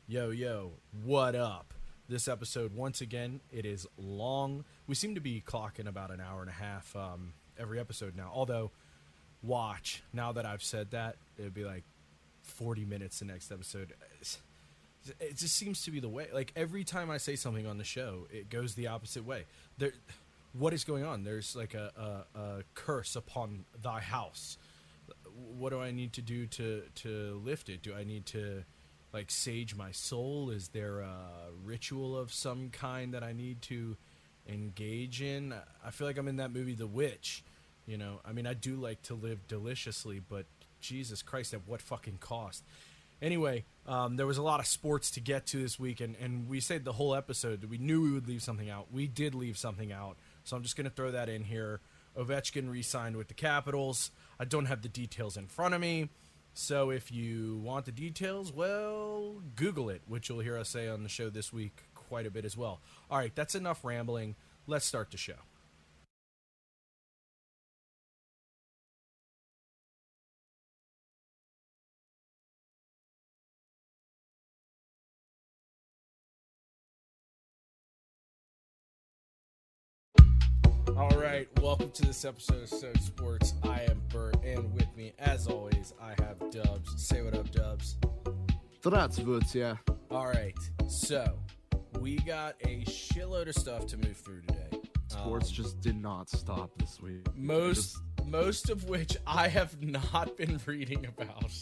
Yo, what up? This episode, once again, it is long. We seem to be clocking about an hour and a half every episode now. Although, watch, now that I've said that, it would be like 40 minutes the next episode. It just seems to be the way. Like, every time I say something on the show, it goes the opposite way. What is going on? There's like a curse upon thy house. What do I need to do to lift it? Do I need to like sage my soul? Is there a ritual of some kind that I need to engage in? I feel like I'm in that movie The Witch. You know, I mean, I do like to live deliciously, but Jesus Christ, at what fucking cost? Anyway, there was a lot of sports to get to this week, and we said the whole episode that we knew we would leave something out. We did leave something out, so I'm just going to throw that in here. Ovechkin re-signed with the Capitals. I don't have the details in front of me, so if you want the details, well, Google it, which you'll hear us say on the show this week quite a bit as well. All right, that's enough rambling. Let's start the show. All right, welcome to this episode of Stone Sports. I am Bert, and with me, as always, I have Dubs. Say what up, Dubs. Здравствуйте. All right, so we got a shitload of stuff to move through today. Sports just did not stop this week. Most of which I have not been reading about.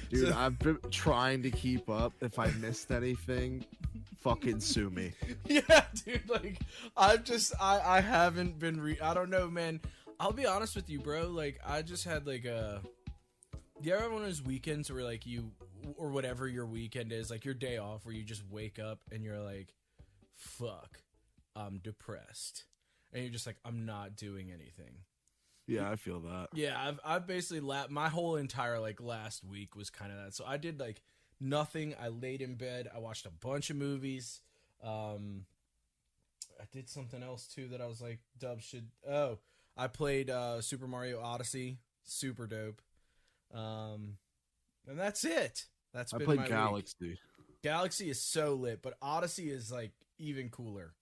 Dude, I've been trying to keep up. If I missed anything, fucking sue me. Yeah, dude, like, I haven't been I don't know, man. I'll be honest with you, bro. Like, I just had, like, you ever have one of those weekends where, like, you, or whatever your weekend is, like, your day off, where you just wake up and you're like, fuck, I'm depressed. And you're just like, I'm not doing anything. Yeah, I feel that. Yeah, I've basically my whole entire, like, last week was kind of that. So I did, like, nothing. I laid in bed. I watched a bunch of movies. I did something else too that I was like, Dub should. Oh, I played Super Mario Odyssey. Super dope. And that's it. That's I been played my Galaxy. week. Galaxy is so lit, but Odyssey is like even cooler.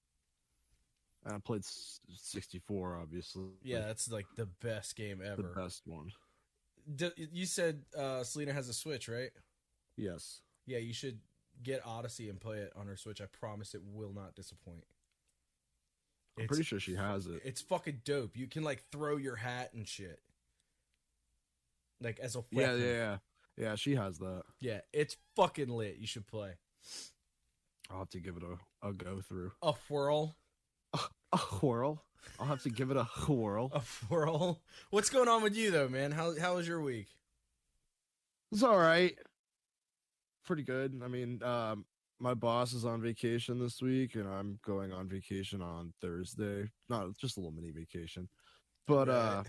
And I played 64, obviously. Yeah, that's like the best game ever. The best one. You said Selena has a Switch, right? Yes. Yeah, you should get Odyssey and play it on her Switch. I promise it will not disappoint. I'm pretty sure she has it. It's fucking dope. You can, like, throw your hat and shit. Like, as a weapon. Yeah, she has that. Yeah, it's fucking lit. You should play. I'll have to give it a go through. A whirl. A whirl? I'll have to give it a whirl. A whirl? What's going on with you, though, man? How was your week? It's all right. Pretty good. I mean, my boss is on vacation this week, and I'm going on vacation on Thursday. Not just a little mini vacation, but Right.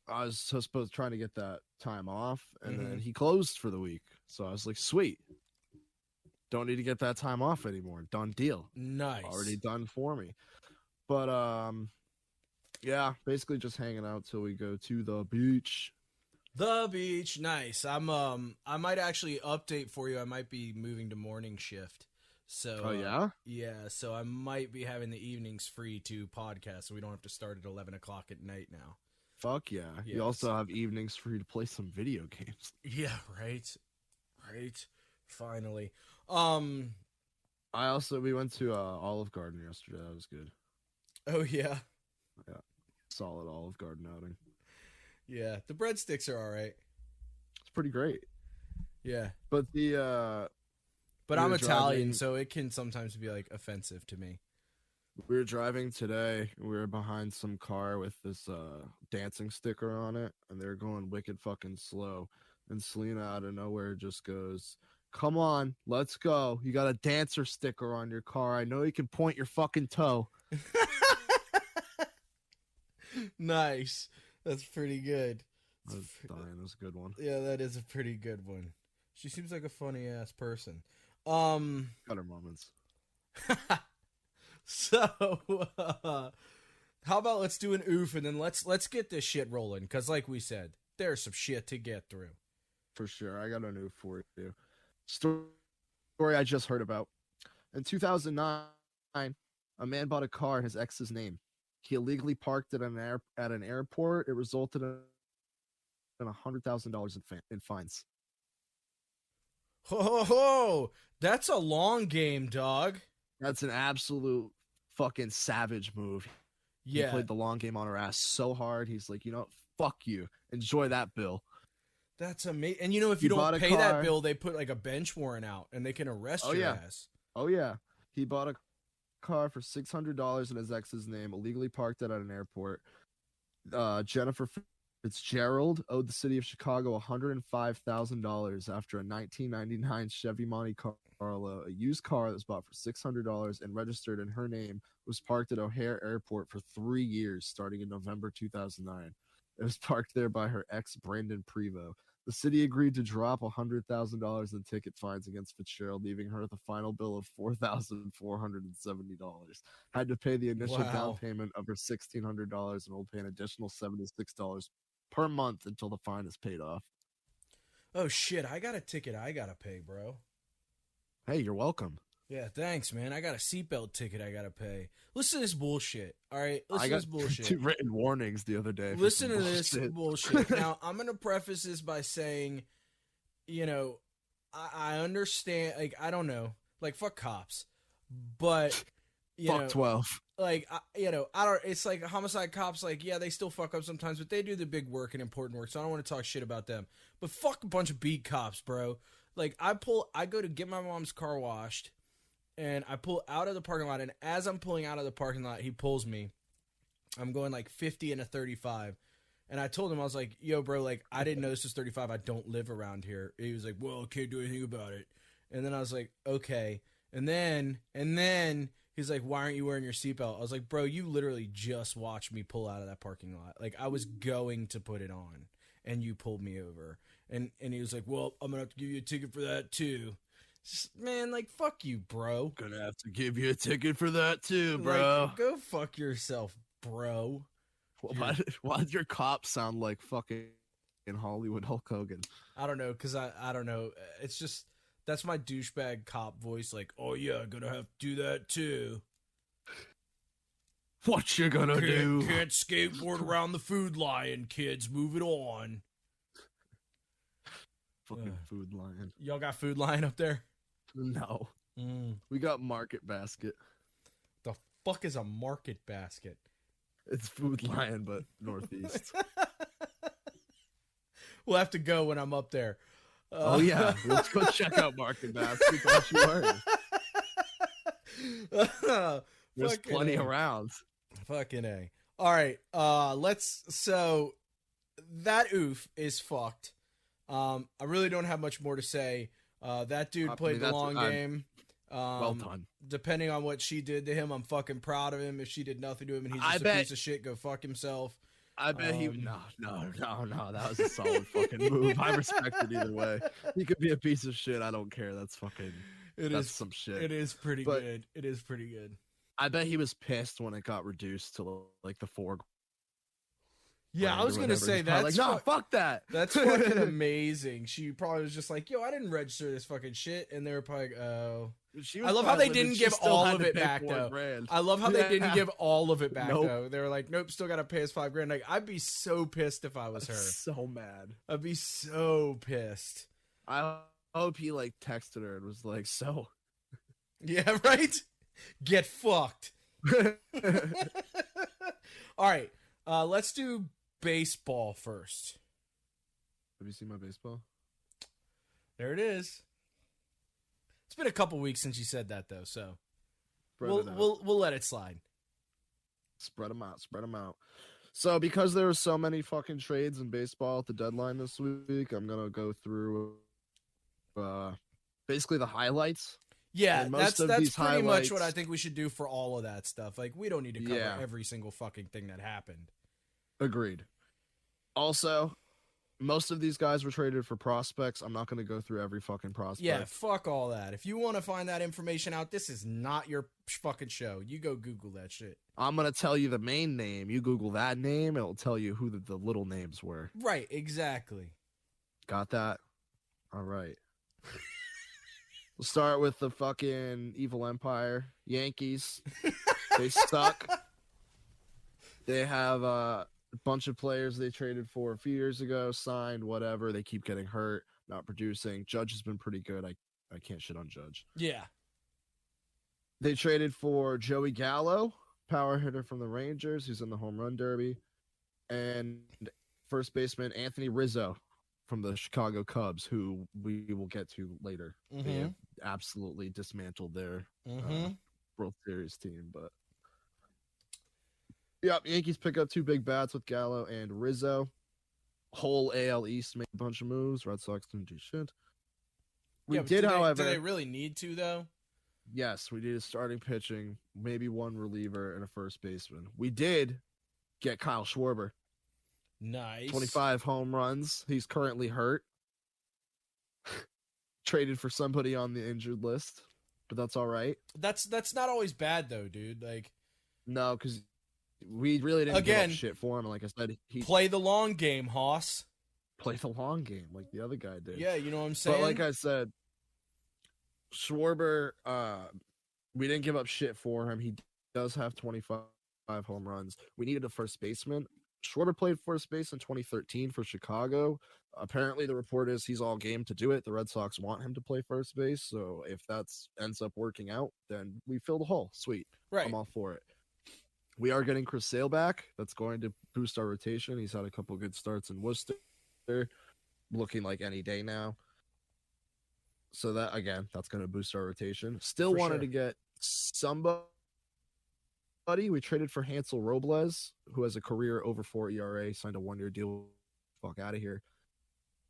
I was supposed to try to get that time off, and then he closed for the week. So I was like, sweet. Don't need to get that time off anymore. Done deal. Nice. Already done for me. But yeah, basically just hanging out till we go to the beach. The beach, nice. I might actually update for you. I might be moving to morning shift. So Oh yeah? Yeah, so I might be having the evenings free to podcast, so we don't have to start at 11 o'clock at night now. Fuck yeah. Yes. You also have evenings free to play some video games. Yeah, right. Finally. We went to Olive Garden yesterday. That was good. Oh yeah. Yeah. Solid Olive Garden outing. Yeah, the breadsticks are all right. It's pretty great. Yeah. But But I'm Italian, so it can sometimes be, like, offensive to me. we were driving today. We were behind some car with this dancing sticker on it, and they were going wicked fucking slow. And Selena out of nowhere just goes, "Come on, let's go. You got a dancer sticker on your car. I know you can point your fucking toe." Nice. That's pretty good. I was dying. It was a good one. Yeah, that is a pretty good one. She seems like a funny ass person. Got her moments. So, how about let's do an oof and then let's get this shit rolling, because like we said, there's some shit to get through. For sure. I got a new for you. Story story I just heard about. In 2009, a man bought a car in his ex's name. He illegally parked at an airport. It resulted in $100,000 in fines. Ho, that's a long game, dog. That's an absolute fucking savage move. He Yeah, played the long game on her ass so hard. He's like, you know, fuck you. Enjoy that bill. that's amazing. And you know, if He you don't bought a pay that car. bill, they put like a bench warrant out, and they can arrest your ass. Oh yeah. He bought a car for $600 in his ex's name, illegally parked it at an airport. Jennifer Fitzgerald owed the city of Chicago $105,000 after a 1999 Chevy Monte Carlo, a used car that was bought for $600 and registered in her name, was parked at O'Hare Airport for 3 years, starting in November 2009. It was parked there by her ex, Brandon Prevost. The city agreed to drop $100,000 in ticket fines against Fitzgerald, leaving her with a final bill of $4,470. Had to pay the initial down payment of her $1,600 and will pay an additional $76 per month until the fine is paid off. Oh shit, I got a ticket I gotta pay, bro. Hey, you're welcome. Yeah, thanks, man. I got a seatbelt ticket I gotta pay. Listen to this bullshit. All right, listen to this bullshit. 2 written warnings the other day. Listen to this bullshit. Now, I'm gonna preface this by saying, you know, I understand. Like, I don't know. Like, fuck cops, but you fuck know, 12. like, you know, I don't. It's like homicide cops. Like, yeah, they still fuck up sometimes, but they do the big work and important work. So I don't want to talk shit about them. But fuck a bunch of beat cops, bro. Like, I go to get my mom's car washed. And I pull out of the parking lot, and as I'm pulling out of the parking lot, he pulls me. I'm going like 50 and a 35. And I told him, I was like, yo, bro, like, I didn't know this was 35. I don't live around here. He was like, well, I can't do anything about it. And then I was like, okay. And then he's like, why aren't you wearing your seatbelt? I was like, bro, you literally just watched me pull out of that parking lot. Like, I was going to put it on, and you pulled me over. And he was like, well, I'm going to have to give you a ticket for that, too. Man, like, fuck you, bro. Gonna have to give you a ticket for that too, bro. Like, go fuck yourself, bro. Why does your cop sound like fucking in Hollywood Hulk Hogan? I don't know, because I don't know. It's just, that's my douchebag cop voice. Like, oh yeah, gonna have to do that too. What you gonna do? Can't skateboard around the Food Lion, kids. Move it on. Fucking Food Lion. Y'all got Food Lion up there? No. We got Market Basket. The fuck is a Market Basket? It's Food Lion, but Northeast. We'll have to go when I'm up there. Oh yeah, let's go check out Market Basket. Don't you worry. There's plenty around. Fucking A. All right, so that oof is fucked. I really don't have much more to say. That dude played the long game. Well done. Depending on what she did to him, I'm fucking proud of him. If she did nothing to him and he's just a piece of shit, go fuck himself. I bet he no. That was a solid fucking move. I respect it either way. He could be a piece of shit. I don't care. That's fucking. That's some shit. It is pretty good. It is pretty good. I bet he was pissed when it got reduced to like the 4. Yeah, I was gonna say that's like, no, fuck that. That's fucking amazing. She probably was just like, yo, I didn't register this fucking shit, and they were probably like, oh. I love how they didn't give all of it back though. I love how they didn't give all of it back though. They were like, nope, still gotta pay us $5,000. Like, I'd be so pissed if I was her. So mad. I'd be so pissed. I hope he like texted her and was like, so. Yeah, right. Get fucked. All right, let's do baseball first. Have you seen my baseball? There it is. It's been a couple weeks since you said that though, so we'll let it slide. Spread them out. So because there were so many fucking trades in baseball at the deadline this week, I'm gonna go through basically the highlights. Yeah, that's pretty much what I think we should do for all of that stuff. Like, we don't need to cover every single fucking thing that happened. Agreed. Also, most of these guys were traded for prospects. I'm not going to go through every fucking prospect. Yeah, fuck all that. If you want to find that information out, this is not your fucking show. You go Google that shit. I'm going to tell you the main name. You Google that name, it'll tell you who the little names were. Right, exactly. Got that? All right. We'll start with the fucking evil empire, Yankees. They suck. They have a bunch of players they traded for a few years ago, signed, whatever. They keep getting hurt, not producing. Judge has been pretty good. I can't shit on Judge. Yeah. They traded for Joey Gallo, power hitter from the Rangers, who's in the home run derby, and first baseman Anthony Rizzo from the Chicago Cubs, who we will get to later. Mm-hmm. They have absolutely dismantled their World Series team, but yeah, Yankees pick up 2 big bats with Gallo and Rizzo. Whole AL East made a bunch of moves. Red Sox didn't do shit. However, do they really need to though? Yes, we needed starting pitching, maybe one reliever and a first baseman. We did get Kyle Schwarber. Nice. 25 home runs. He's currently hurt. Traded for somebody on the injured list, but that's all right. That's not always bad though, dude. Like, no, because we really didn't give up shit for him. Like I said, he play the long game, Hoss. Play the long game, like the other guy did. Yeah, you know what I'm saying. But like I said, Schwarber, we didn't give up shit for him. He does have 25 home runs. We needed a first baseman. Schwarber played first base in 2013 for Chicago. Apparently, the report is he's all game to do it. The Red Sox want him to play first base. So if that ends up working out, then we fill the hole. Sweet. Right. I'm all for it. We are getting Chris Sale back. That's going to boost our rotation. He's had a couple good starts in Worcester. Looking like any day now. So that, again, that's going to boost our rotation. Still wanted to get somebody. We traded for Hansel Robles, who has a career over 4 ERA, signed a 1-year deal. Fuck out of here.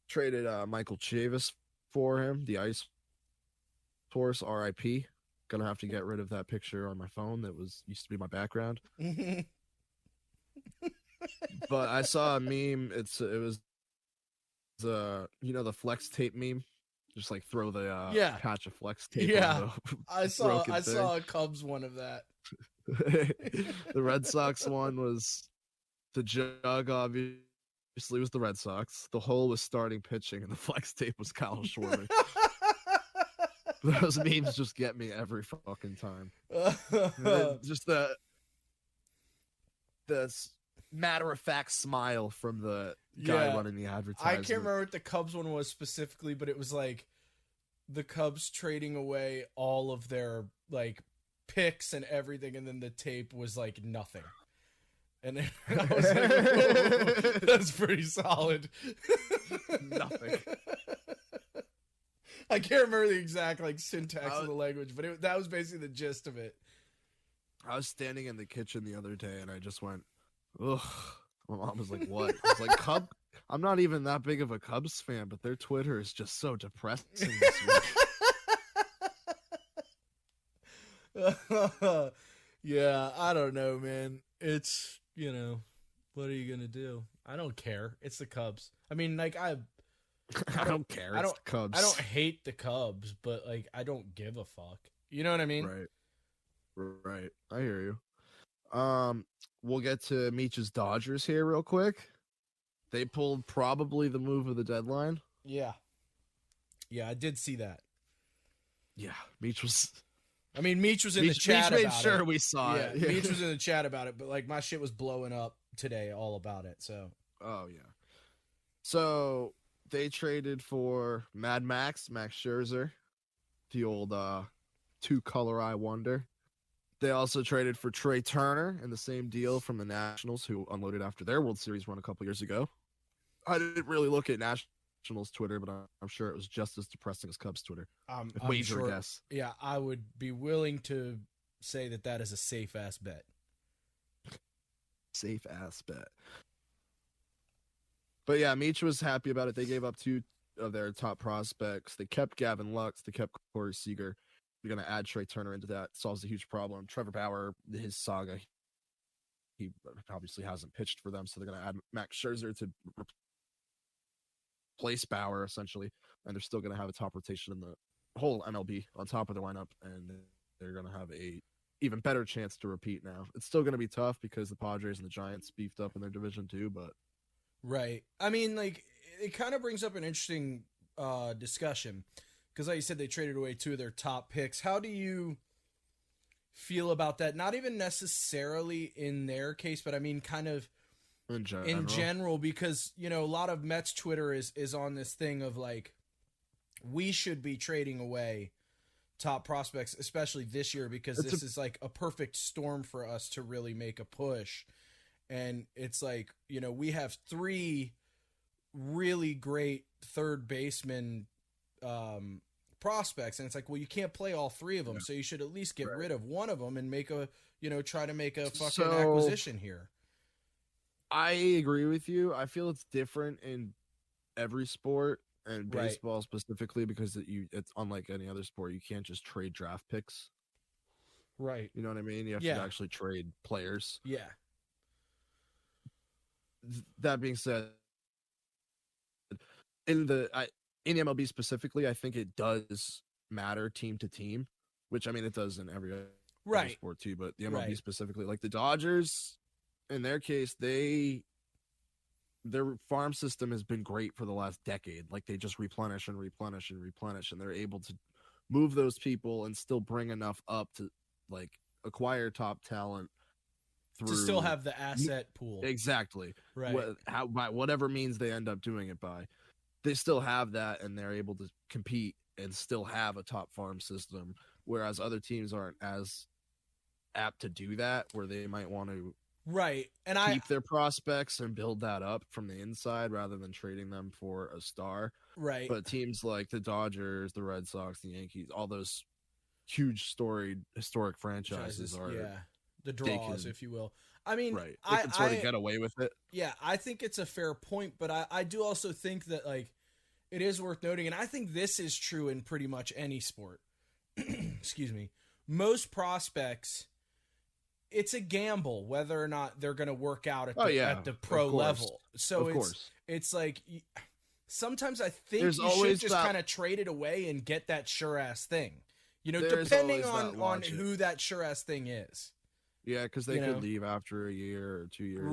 Traded Michael Chavis for him, the Ice Horse, RIP. Gonna have to get rid of that picture on my phone that used to be my background. But I saw a meme. It was the the flex tape meme. Just like throw the patch of flex tape. Yeah, I saw a Cubs one of that. The Red Sox one was the jug, obviously was the Red Sox. The hole was starting pitching, and the flex tape was Kyle Schwarber. Those memes just get me every fucking time. Just the matter-of-fact smile from the guy running the advertisement. I can't remember what the Cubs one was specifically, but it was like the Cubs trading away all of their like picks and everything, and then the tape was like nothing. And then I was like, whoa, that's pretty solid. Nothing. I can't remember the exact like syntax of the language, but that was basically the gist of it. I was standing in the kitchen the other day, and I just went, ugh. My mom was like, what? I was like, I'm not even that big of a Cubs fan, but their Twitter is just so depressing this week. Yeah, I don't know, man. It's, what are you going to do? I don't care. It's the Cubs. I mean, like, I don't care. It's the Cubs. I don't hate the Cubs, but, like, I don't give a fuck. You know what I mean? Right. I hear you. We'll get to Meech's Dodgers here real quick. They pulled probably the move of the deadline. Yeah, I did see that. Yeah, Meech was in the chat about it. Meech made sure we saw it. Yeah. Meech was in the chat about it, but like my shit was blowing up today all about it. So. Oh yeah. So they traded for Max Scherzer, the old 2-color eye wonder. They also traded for Trey Turner in the same deal from the Nationals, who unloaded after their World Series run a couple years ago. I didn't really look at Nationals Twitter, but I'm sure it was just as depressing as Cubs Twitter. I'm wager sure, guess. Yeah, I would be willing to say that is a safe ass bet. Safe ass bet. But yeah, Meech was happy about it. They gave up 2 of their top prospects. They kept Gavin Lux. They kept Corey Seager. You're going to add Trey Turner into that. Solves a huge problem. Trevor Bauer, his saga, he obviously hasn't pitched for them, so they're going to add Max Scherzer to replace Bauer, essentially, and they're still going to have a top rotation in the whole MLB on top of their lineup, and they're going to have a even better chance to repeat now. It's still going to be tough because the Padres and the Giants beefed up in their division too, but... Right. I mean, like, it kind of brings up an interesting discussion, because like you said, they traded away 2 of their top picks. How do you feel about that? Not even necessarily in their case, but I mean kind of in general, because, you know, a lot of Mets Twitter is on this thing of like, we should be trading away top prospects, especially this year, because this is like a perfect storm for us to really make a push. And it's like, you know, we have 3 really great third baseman prospects, and it's like, well, you can't play all 3 of them, so you should at least get rid of one of them and make a, you know, try to make a fucking acquisition here. I agree with you. I feel it's different in every sport, and baseball specifically, because it's unlike any other sport. You can't just trade draft picks. Right. You know what I mean? You have to actually trade players. Yeah. That being said, in MLB specifically, I think it does matter team to team, which I mean, it does in every other sport too, but the MLB specifically, like the Dodgers, in their case, their farm system has been great for the last decade. Like they just replenish and replenish and replenish, and they're able to move those people and still bring enough up to like acquire top talent to still have the asset pool. Exactly. Right. By whatever means they end up doing it by, they still have that, and they're able to compete and still have a top farm system. Whereas other teams aren't as apt to do that, where they might want to and keep their prospects and build that up from the inside rather than trading them for a star. Right. But teams like the Dodgers, the Red Sox, the Yankees, all those huge storied historic franchises are the draws, if you will. I mean, they can sort of get away with it. Yeah, I think it's a fair point, but I do also think that like it is worth noting, and I think this is true in pretty much any sport. Excuse me. Most prospects, it's a gamble whether or not they're going to work out at the pro level. So it's like sometimes I think you should just kind of trade it away and get that sure ass thing. You know, depending on who that sure ass thing is. Yeah, because they could leave after a year or 2 years.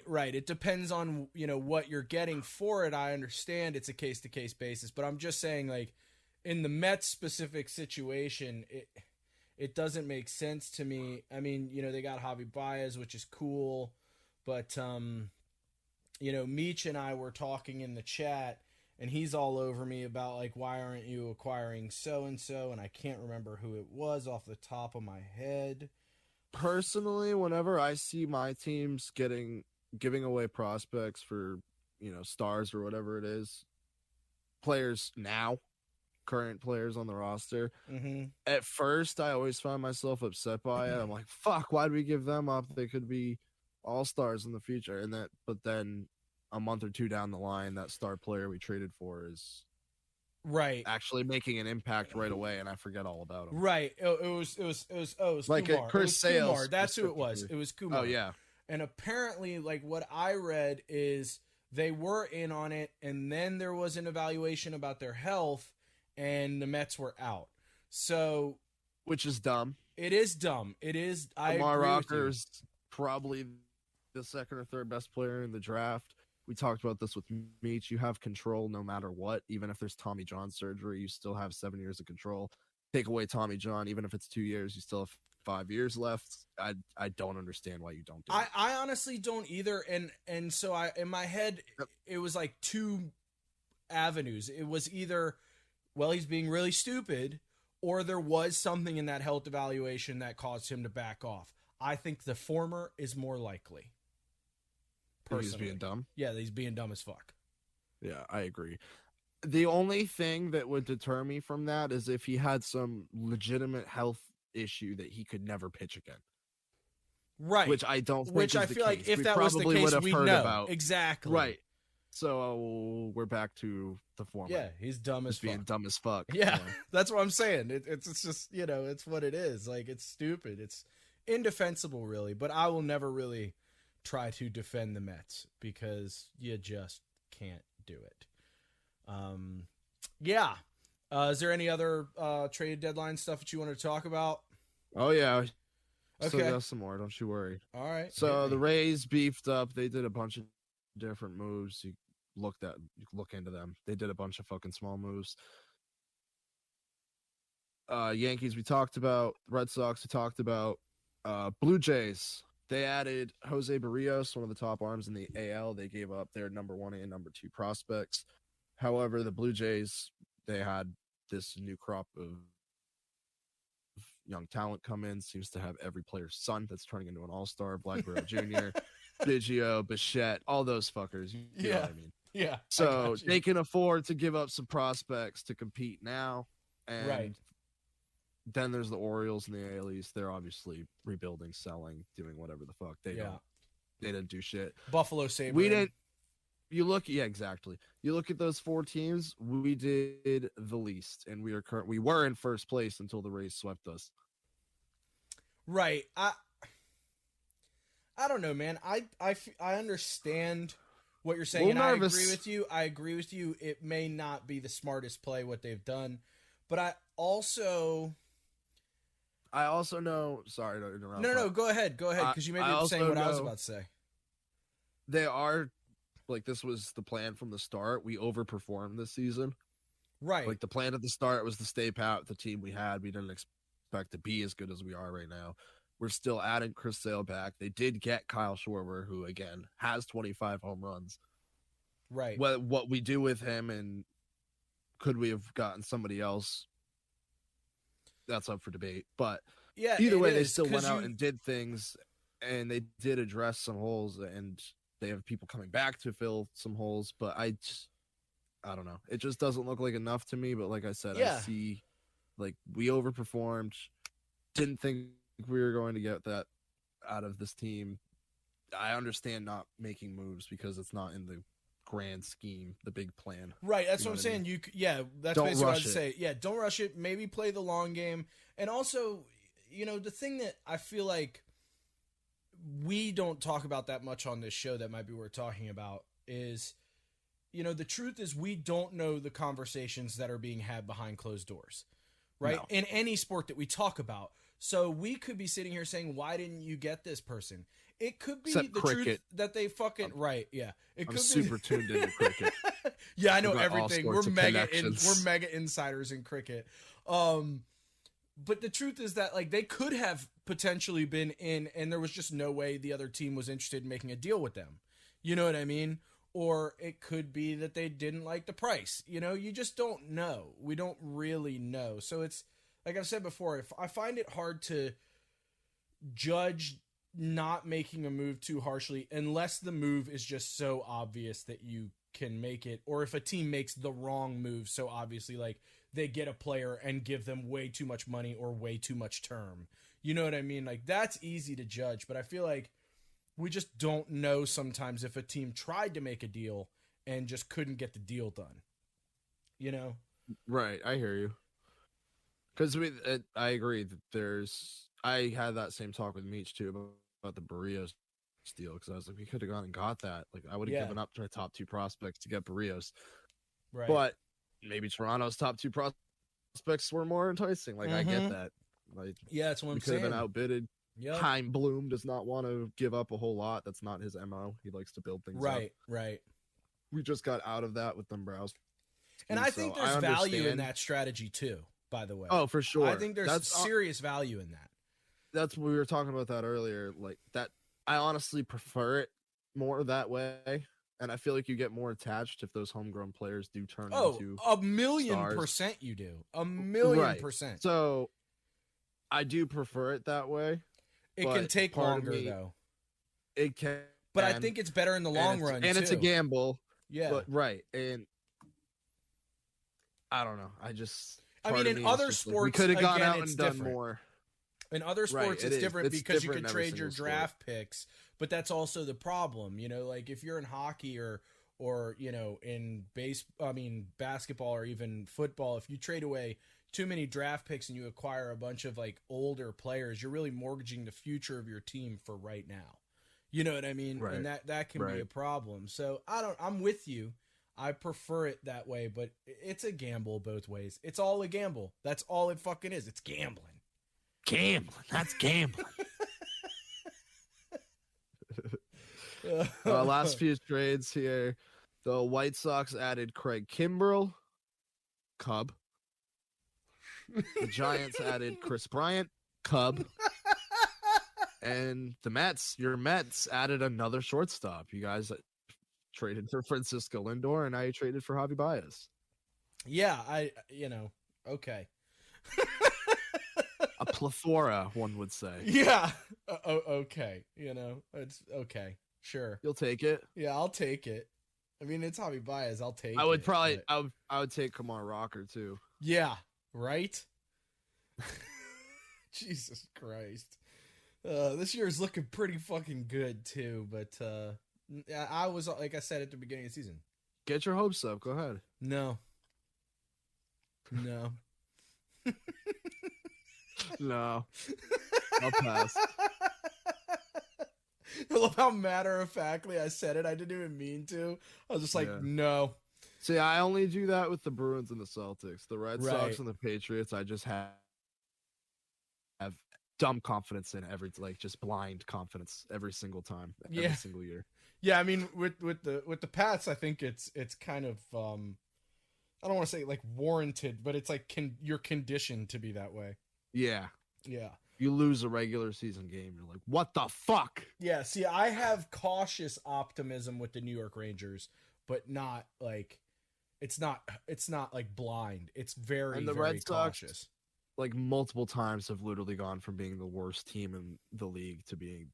Right. It depends on, you know, what you're getting for it. I understand it's a case-to-case basis, but I'm just saying, like, in the Mets specific situation, it doesn't make sense to me. I mean, you know, they got Javi Baez, which is cool, but, you know, Meech and I were talking in the chat, and he's all over me about, like, why aren't you acquiring so-and-so, and I can't remember who it was off the top of my head. Personally, whenever I see my teams giving away prospects for, you know, stars or whatever it is, players now, current players on the roster, at first I always find myself upset by it. I'm like, fuck, why'd we give them up? They could be all-stars in the future. But then a month or 2 down the line, that star player we traded for is actually making an impact right away, and I forget all about him. It was like Kumar. Chris Sales. Kumar. That's who it was. It was Kumar. Oh yeah. And apparently, like what I read is they were in on it, and then there was an evaluation about their health, and the Mets were out. So, which is dumb. It is dumb. It is. Kumar Rocker's probably the second or third best player in the draft. We talked about this with Meech. You have control no matter what. Even if there's Tommy John surgery, you still have 7 years of control. Take away Tommy John, even if it's 2 years, you still have 5 years left. I don't understand why you don't do it. I honestly don't either. And so in my head, it was like 2 avenues. It was either, well, he's being really stupid, or there was something in that health evaluation that caused him to back off. I think the former is more likely. Personally. He's being dumb? Yeah, he's being dumb as fuck. Yeah, I agree. The only thing that would deter me from that is if he had some legitimate health issue that he could never pitch again. Right. Which I don't think Which is I the feel case. like if we that was the case, we'd know. About. Exactly. Right. So we're back to the former. Yeah, he's dumb as fuck. Being dumb as fuck. Yeah, that's what I'm saying. It's just, you know, it's what it is. Like, it's stupid. It's indefensible, really. But I will never really try to defend the Mets because you just can't do it. Is there any other trade deadline stuff that you want to talk about? Oh yeah. Okay. Still got some more, don't you worry. All right. So the Rays beefed up. They did a bunch of different moves. You look into them. They did a bunch of fucking small moves. Yankees we talked about, Red Sox we talked about, Blue Jays. They added Jose Barrios, one of the top arms in the AL. They gave up their number 1 and number 2 prospects. However, the Blue Jays, they had this new crop of young talent come in. Seems to have every player's son that's turning into an all-star. Blackburn Jr., Biggio, Bichette, all those fuckers. You know what I mean? Yeah. So they can afford to give up some prospects to compete now. And right. Then there's the Orioles and the AL East. They're obviously rebuilding, selling, doing whatever the fuck. They didn't do shit. Buffalo Sabres. We didn't. You look, exactly. You look at those 4 teams. We did the least, and we were in first place until the Rays swept us. Right. I don't know, man. I understand what you're saying, and nervous. I agree with you. It may not be the smartest play what they've done, but I also know. Sorry to interrupt. No. Go ahead, because you may be saying what I was about to say. They are this was the plan from the start. We overperformed this season, right? Like the plan at the start was to stay pat with the team we had. We didn't expect to be as good as we are right now. We're still adding Chris Sale back. They did get Kyle Schwarber, who again has 25 home runs. Right. What we do with him, and could we have gotten somebody else? That's up for debate. But either way, they still went out and did things, and they did address some holes, and they have people coming back to fill some holes. But I don't know. It just doesn't look like enough to me. But like I said, I see we overperformed. Didn't think we were going to get that out of this team. I understand not making moves because it's not in the grand scheme, the big plan. Right, that's what I'm saying. That's basically what I'd say. Yeah, don't rush it. Maybe play the long game. And also, the thing that I feel like we don't talk about that much on this show that might be worth talking about is, the truth is we don't know the conversations that are being had behind closed doors, right? No. In any sport that we talk about. So we could be sitting here saying, why didn't you get this person? It could be the truth that they fucking right. Yeah. It could be super tuned into cricket. Yeah, I know everything. We're mega insiders in cricket. But the truth is that they could have potentially been in, and there was just no way the other team was interested in making a deal with them. You know what I mean? Or it could be that they didn't like the price. You just don't know. We don't really know. So it's, like I've said before, if I find it hard to judge not making a move too harshly unless the move is just so obvious that you can make it, or if a team makes the wrong move so obviously, they get a player and give them way too much money or way too much term. You know what I mean? That's easy to judge, but I feel like we just don't know sometimes if a team tried to make a deal and just couldn't get the deal done. Right, I hear you. Because I agree that I had that same talk with Meech too about the Barrios deal, because I was like, we could have gone and got that. I would have given up to my top 2 prospects to get Barrios. Right. But maybe Toronto's top 2 prospects were more enticing. I get that. That's what I'm saying. We could have been outbidded. Yep. Chaim Bloom does not want to give up a whole lot. That's not his MO. He likes to build things up. Right. We just got out of that with Dombrowski. And I think there's value in that strategy too, by the way. Oh, for sure. I think there's serious value in that. That's we were talking about that earlier. That, I honestly prefer it more that way, and I feel like you get more attached if those homegrown players do turn into 1,000,000% you do. 1,000,000%. So I do prefer it that way. It can take longer though. It can, but I think it's better in the long run. And it's a gamble. Yeah. But right, and I don't know. In other sports, we could have gone out and done more. In other sports, it's different because you can trade your draft picks, but that's also the problem. If you're in hockey or in basketball or even football, if you trade away too many draft picks and you acquire a bunch of older players, you're really mortgaging the future of your team for right now. You know what I mean? Right. And that can be a problem. So I'm with you. I prefer it that way, but it's a gamble both ways. It's all a gamble. That's all it fucking is. It's gambling. That's gambling. Last few trades here. The White Sox added Craig Kimbrell, Cub. The Giants added Chris Bryant, Cub. And your Mets added another shortstop. You guys traded for Francisco Lindor, and now you traded for Javi Baez. Yeah, okay. A plethora, one would say. Yeah. Okay. It's okay. Sure. You'll take it. Yeah, I'll take it. I mean, it's Javi Baez. I'll take it. I would take Kumar Rocker too. Yeah. Right? Jesus Christ. This year is looking pretty fucking good too, but I was, like I said at the beginning of the season. Get your hopes up. Go ahead. No. No. I'll pass. I love how matter-of-factly I said it. I didn't even mean to. I was just like, no. See, I only do that with the Bruins and the Celtics. The Red Sox and the Patriots, I just have dumb confidence in just blind confidence every single time, every single year. Yeah, I mean, with the Pats, I think it's kind of I don't want to say like warranted, but it's like you're conditioned to be that way. Yeah. Yeah. You lose a regular season game, you're like, what the fuck? Yeah, see, I have cautious optimism with the New York Rangers, but not like it's not like blind. It's very, and the very Red Sox, cautious. Like multiple times have literally gone from being the worst team in the league to being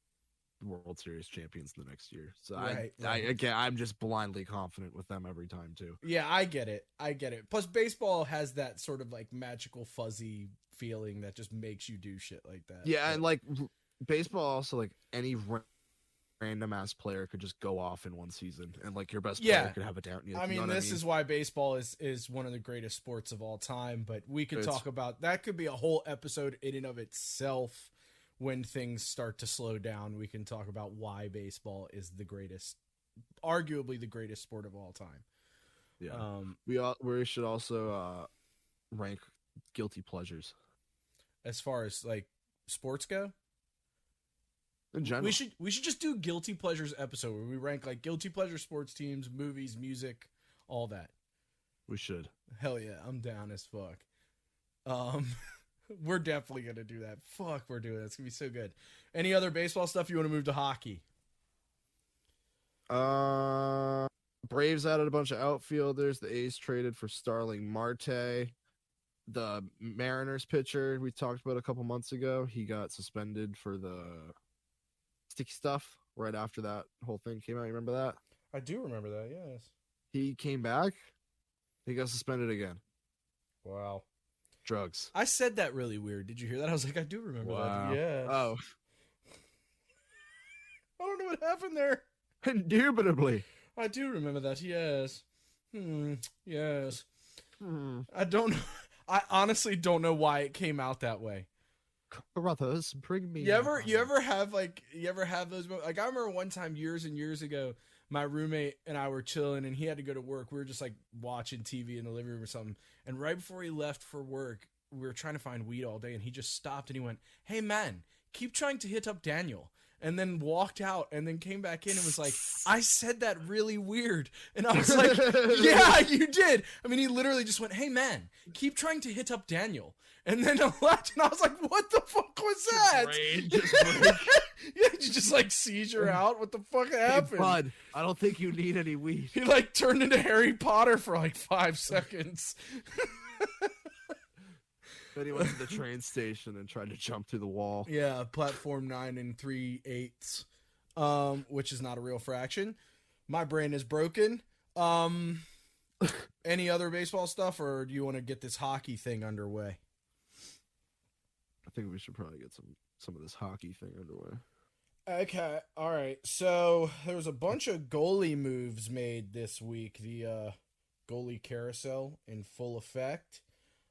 World Series champions the next year. So I'm just blindly confident with them every time too. Yeah, I get it. Plus baseball has that sort of like magical fuzzy feeling that just makes you do shit like that. Yeah, and like baseball also, like any random ass player could just go off in one season, and like your best player could have a down. I mean, this is why baseball is one of the greatest sports of all time. But we could talk about that. Could be a whole episode in and of itself. When things start to slow down, we can talk about why baseball is the greatest, arguably the greatest sport of all time. Yeah. We should also rank guilty pleasures as far as like sports go. In general, we should just do guilty pleasures episode where we rank like guilty pleasure sports teams, movies, music, all that. We should. Hell yeah, I'm down as fuck. We're definitely going to do that. Fuck, we're doing that. It's going to be so good. Any other baseball stuff? You want to move to hockey? Braves added a bunch of outfielders. The A's traded for Starling Marte. The Mariners pitcher we talked about a couple months ago, he got suspended for the sticky stuff right after that whole thing came out. You remember that? I do remember that, yes. He came back. He got suspended again. Wow. Drugs. I said that really weird. Did you hear that? I was like, I do remember that. Yeah. Oh. I don't know what happened there. Indubitably. I do remember that. Yes. Yes. I don't know. I honestly don't know why it came out that way. Brothers, bring me. You ever have those moments? Like I remember one time years and years ago, my roommate and I were chilling and he had to go to work. We were just like watching TV in the living room or something. And right before he left for work, we were trying to find weed all day and he just stopped and he went, "Hey man, keep trying to hit up Daniel." And then walked out and then came back in and was like, "I said that really weird." And I was like, "Yeah, you did." I mean, he literally just went, "Hey man, keep trying to hit up Daniel." And then I left and I was like, "What the fuck was that?" Yeah, you just like seizure out. What the fuck happened? Hey, bud, I don't think you need any weed. He like turned into Harry Potter for like 5 seconds. Then he went to the train station and tried to jump through the wall. Yeah, platform 9 3/8, which is not a real fraction. My brain is broken. Any other baseball stuff, or do you want to get this hockey thing underway? I think we should probably get some of this hockey thing underway. Okay, all right. So there was a bunch of goalie moves made this week. The goalie carousel in full effect.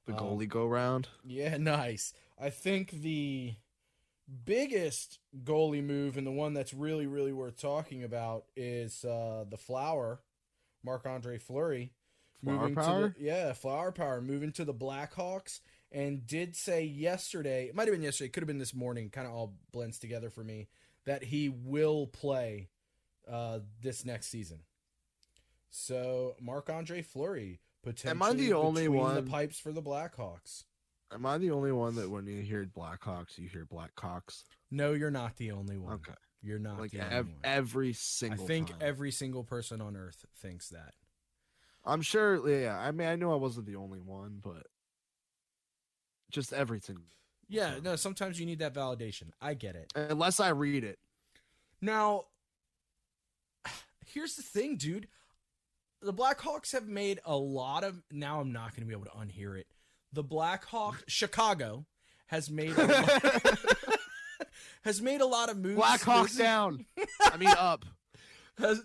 The goalie go round. Yeah, nice. I think the biggest goalie move and the one that's really, really worth talking about is the Flower, Marc-Andre Fleury. Flower power? Flower power. Moving to the Blackhawks. And did say yesterday, it might have been yesterday, could have been this morning, kind of all blends together for me, that he will play this next season. So, Marc-Andre Fleury, potentially am I the only one? The pipes for the Blackhawks. Am I the only one that when you hear Blackhawks, you hear Blackhawks? No, you're not the only one. Okay. You're not Like the only one. every single I think time. every single person on earth thinks that. I'm sure, yeah. I mean, I knew I wasn't the only one, but just everything. Yeah, no, sometimes you need that validation. I get it. Unless I read it. Now, here's the thing, dude. The Blackhawks have made a lot of... Now I'm not going to be able to unhear it. The Chicago has made a lot, has made a lot of moves. Blackhawks down. I mean, up.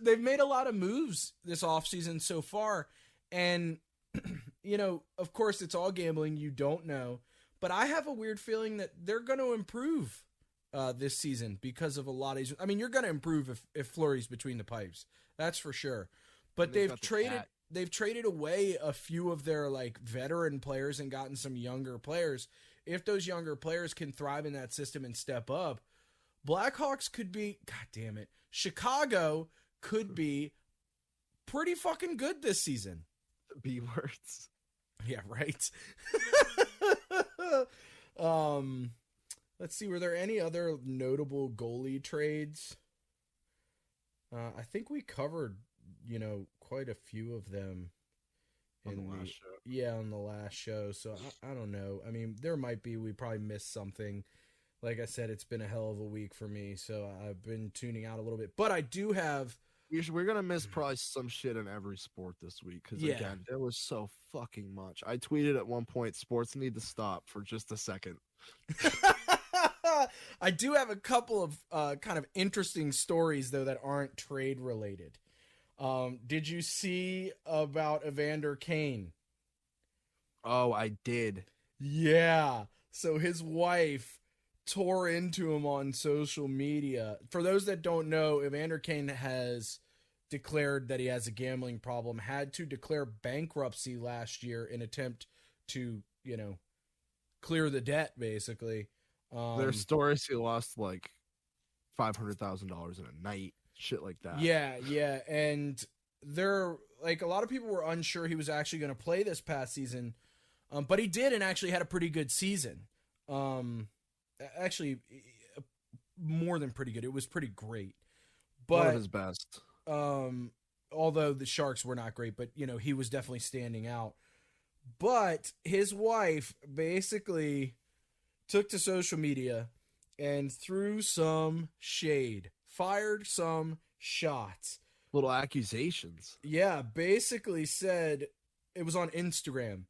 They've made a lot of moves this offseason so far. And, you know, of course, it's all gambling. You don't know. But I have a weird feeling that they're going to improve this season because of a lot of these. I mean, you're going to improve if Fleury's between the pipes. That's for sure. But they've traded away a few of their like veteran players and gotten some younger players. If those younger players can thrive in that system and step up, Blackhawks could be, God damn it, Chicago could be pretty fucking good this season. B words. Yeah, right. Let's see, were there any other notable goalie trades? I think we covered, you know, quite a few of them on the last show. Yeah, on the last show. So I don't know. I mean, there might be, we probably missed something. Like I said, it's been a hell of a week for me, so I've been tuning out a little bit. But I do have... We're going to miss probably some shit in every sport this week because, again, there was so fucking much. I tweeted at one point, sports need to stop for just a second. I do have a couple of kind of interesting stories, though, that aren't trade-related. Did you see about Evander Kane? Oh, I did. Yeah. So his wife tore into him on social media. For those that don't know, Evander Kane has declared that he has a gambling problem, had to declare bankruptcy last year in attempt to, you know, clear the debt, basically. There's stories he lost like $500,000 in a night, shit like that. Yeah. And there, like, a lot of people were unsure he was actually going to play this past season. But he did and actually had a pretty good season. Actually, more than pretty good. It was pretty great. But one of his best. Although the Sharks were not great, but, you know, he was definitely standing out. But his wife basically took to social media and threw some shade, fired some shots. Little accusations. Yeah, basically said, it was on Instagram,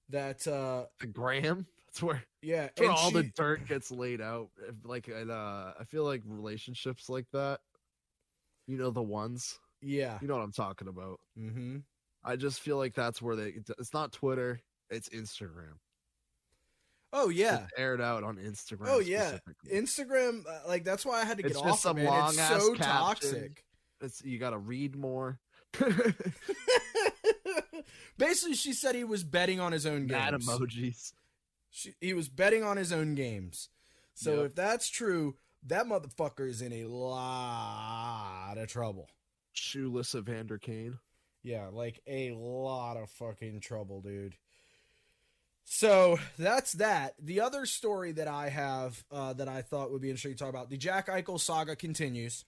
that... The gram? That's where... Yeah, and all the dirt gets laid out. Like, I feel like relationships like that, you know, the ones. Yeah. You know what I'm talking about. Mm-hmm. I just feel like that's where it's not Twitter, it's Instagram. Oh, yeah. It's aired out on Instagram. Oh, yeah. Instagram, like, that's why I had to get off some of it. long It's ass so caption. toxic. You got to read more. Basically, she said he was betting on his own games. Mad emojis. He was betting on his own games. So if that's true, that motherfucker is in a lot of trouble. Shoeless Evander Kane. Yeah, like a lot of fucking trouble, dude. So that's that. The other story that I have that I thought would be interesting to talk about, the Jack Eichel saga continues.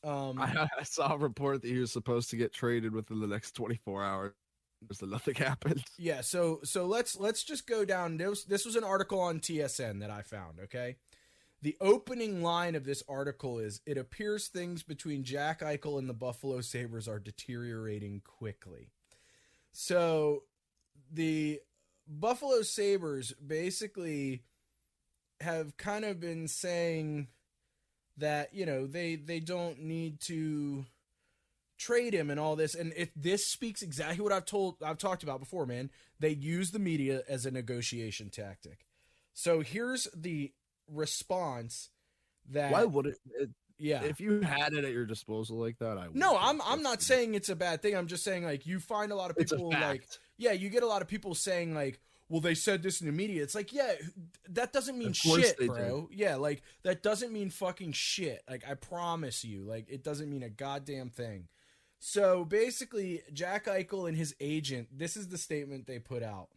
I saw a report that he was supposed to get traded within the next 24 hours. So nothing happened. Yeah, so let's just go down. This was an article on TSN that I found, okay? The opening line of this article is, it appears things between Jack Eichel and the Buffalo Sabres are deteriorating quickly. So the Buffalo Sabres basically have kind of been saying that, you know, they don't need to trade him and all this. And this speaks exactly what I've talked about before, man. They use the media as a negotiation tactic. So here's the response that... Why would it? Yeah. If you had it at your disposal like that, I would. No, I'm not saying it's a bad thing. I'm just saying, like, you find a lot of people like... Yeah, you get a lot of people saying, like, well, they said this in the media. It's like, yeah, that doesn't mean shit, bro. Yeah, like, that doesn't mean fucking shit. Like, I promise you. Like, it doesn't mean a goddamn thing. So, basically, Jack Eichel and his agent, this is the statement they put out.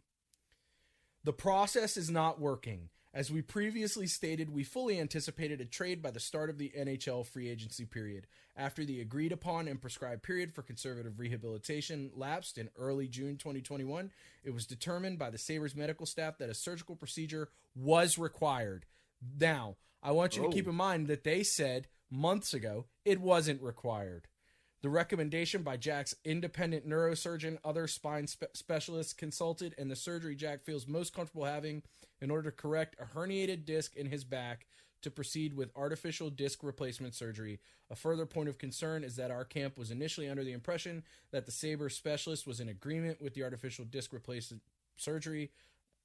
The process is not working. As we previously stated, we fully anticipated a trade by the start of the NHL free agency period. After the agreed upon and prescribed period for conservative rehabilitation lapsed in early June 2021, it was determined by the Sabres medical staff that a surgical procedure was required. Now, I want you to keep in mind that they said months ago it wasn't required. The recommendation by Jack's independent neurosurgeon, other spine specialists consulted, and the surgery Jack feels most comfortable having in order to correct a herniated disc in his back to proceed with artificial disc replacement surgery. A further point of concern is that our camp was initially under the impression that the Sabres specialist was in agreement with the artificial disc replacement surgery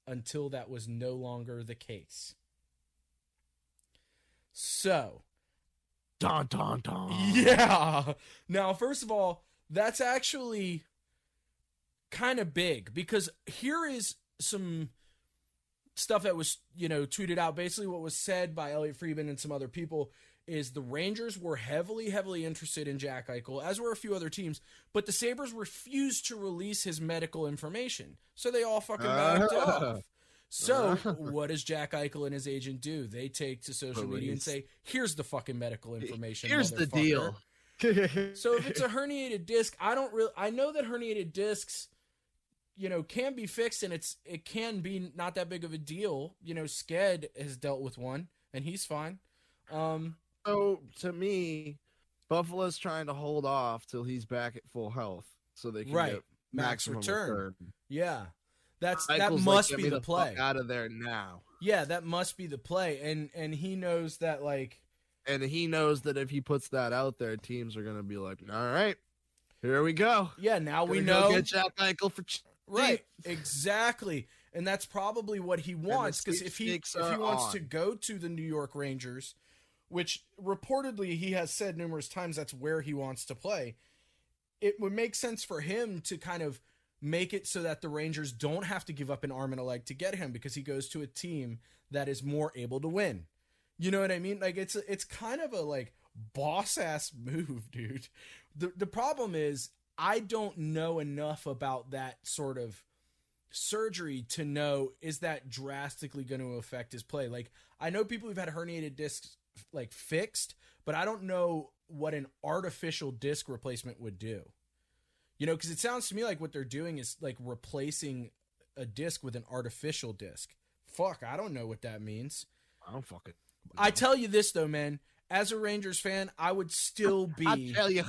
until that was no longer the case. So, Dun, dun, dun. yeah. Now, first of all, that's actually kind of big because here is some stuff that was, tweeted out. Basically what was said by Elliot Friedman and some other people is the Rangers were heavily interested in Jack Eichel, as were a few other teams, but the Sabres refused to release his medical information. So they all fucking backed off. So what does Jack Eichel and his agent do? They take to social media and say, here's the fucking medical information. Here's the deal. So if it's a herniated disc, I know that herniated discs, can be fixed and it can be not that big of a deal. Sked has dealt with one and he's fine. So to me, Buffalo's trying to hold off till he's back at full health so they can get maximum return. Yeah. That Eichel's must be the play. Fuck out of there now. Yeah, that must be the play. And he knows that and he knows that if he puts that out there, teams are gonna be like, all right, here we go. Yeah, now we know get Jack Eichel for right. Exactly. And that's probably what he wants, because if he wants to go to the New York Rangers, which reportedly he has said numerous times that's where he wants to play, it would make sense for him to kind of make it so that the Rangers don't have to give up an arm and a leg to get him, because he goes to a team that is more able to win. You know what I mean? It's kind of a boss ass move, dude. The problem is I don't know enough about that sort of surgery to know, is that drastically going to affect his play? I know people who've had herniated discs fixed, but I don't know what an artificial disc replacement would do. Because it sounds to me like what they're doing is replacing a disc with an artificial disc. Fuck, I don't know what that means. I don't fucking know. I tell you this though, man. As a Rangers fan, I would still be. I'll tell you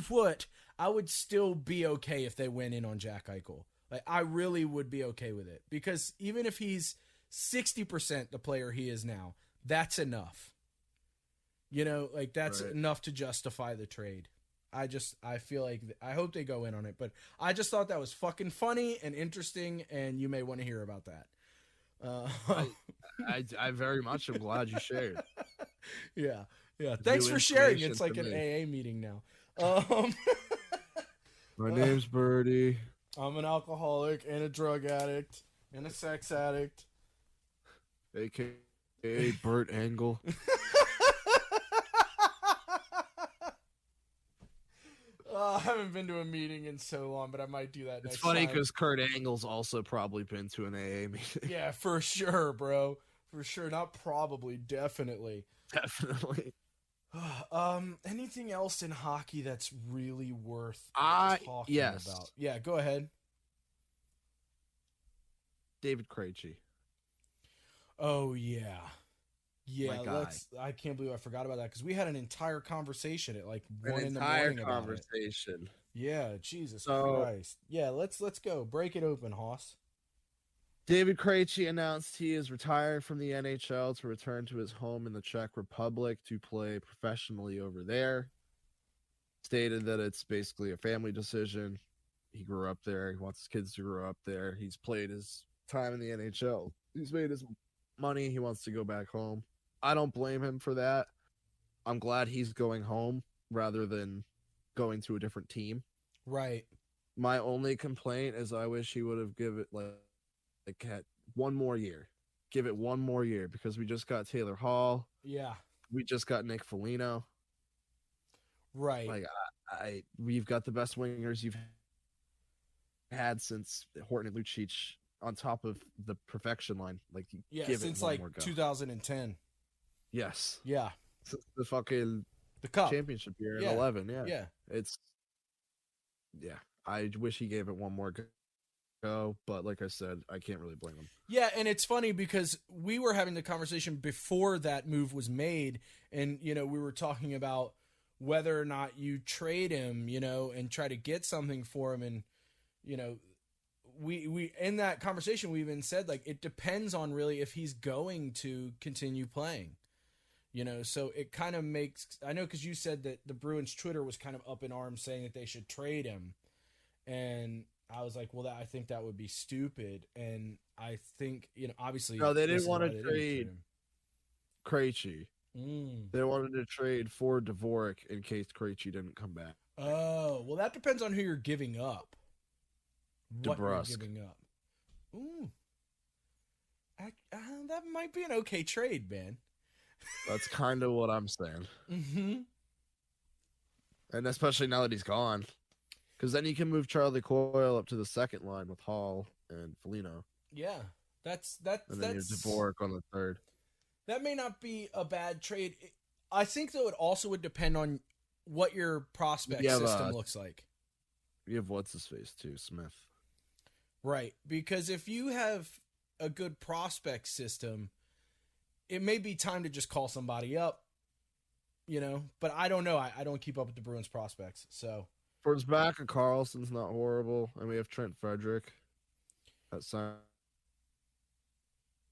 what. I would still be okay if they went in on Jack Eichel. I really would be okay with it, because even if he's 60% the player he is now, that's enough. That's enough to justify the trade. I feel like I hope they go in on it, but I just thought that was fucking funny and interesting, and you may want to hear about that. I very much am glad you shared. Yeah. Thanks for sharing. It's like an AA meeting now. My name's Burty. I'm an alcoholic and a drug addict and a sex addict. AKA Burt Angle. I haven't been to a meeting in so long, but I might do that next time. It's funny because Kurt Angle's also probably been to an AA meeting. Yeah, for sure, bro. For sure. Not probably. Definitely. Definitely. Anything else in hockey that's really worth talking about? Yeah, go ahead. David Krejci. Oh, yeah. Yeah, I can't believe I forgot about that, because we had an entire conversation at 1 in the morning about it. Yeah, Jesus Christ. Yeah, let's go. Break it open, Hoss. David Krejci announced he is retiring from the NHL to return to his home in the Czech Republic to play professionally over there. Stated that it's basically a family decision. He grew up there. He wants his kids to grow up there. He's played his time in the NHL. He's made his money. He wants to go back home. I don't blame him for that. I'm glad he's going home rather than going to a different team. Right. My only complaint is I wish he would have given it had one more year. Give it one more year, because we just got Taylor Hall. Yeah. We just got Nick Foligno. Right. We've got the best wingers you've had since Horton and Lucic on top of the perfection line. Like, Yeah, give since it one like more go. 2010. Yes. Yeah. Since the fucking The Cup. championship year Yeah. in 11. Yeah. Yeah. Yeah. I wish he gave it one more go, but like I said, I can't really blame him. Yeah, and it's funny because we were having the conversation before that move was made, and, we were talking about whether or not you trade him, and try to get something for him, and, we in that conversation we even said, like, it depends on really if he's going to continue playing. So it kind of makes, I know, because you said that the Bruins Twitter was kind of up in arms saying that they should trade him, and I was like, well, I think that would be stupid, and I think, obviously, no, they didn't want to trade Krejci. They wanted to trade for Dvorak in case Krejci didn't come back. Oh, well, that depends on who you're giving up. What you're giving up. Ooh, that might be an okay trade, man. That's kind of what I'm saying. Mm-hmm. And especially now that he's gone. Because then you can move Charlie Coyle up to the second line with Hall and Foligno. Yeah, and then you have Dvorak on the third. That may not be a bad trade. I think, though, it also would depend on what your prospect system looks like. You have what's-his-face, too, Smith. Right, because if you have a good prospect system, it may be time to just call somebody up, But I don't know. I don't keep up with the Bruins prospects, so... For his back, Carlson's not horrible, and we have Trent Frederick at center.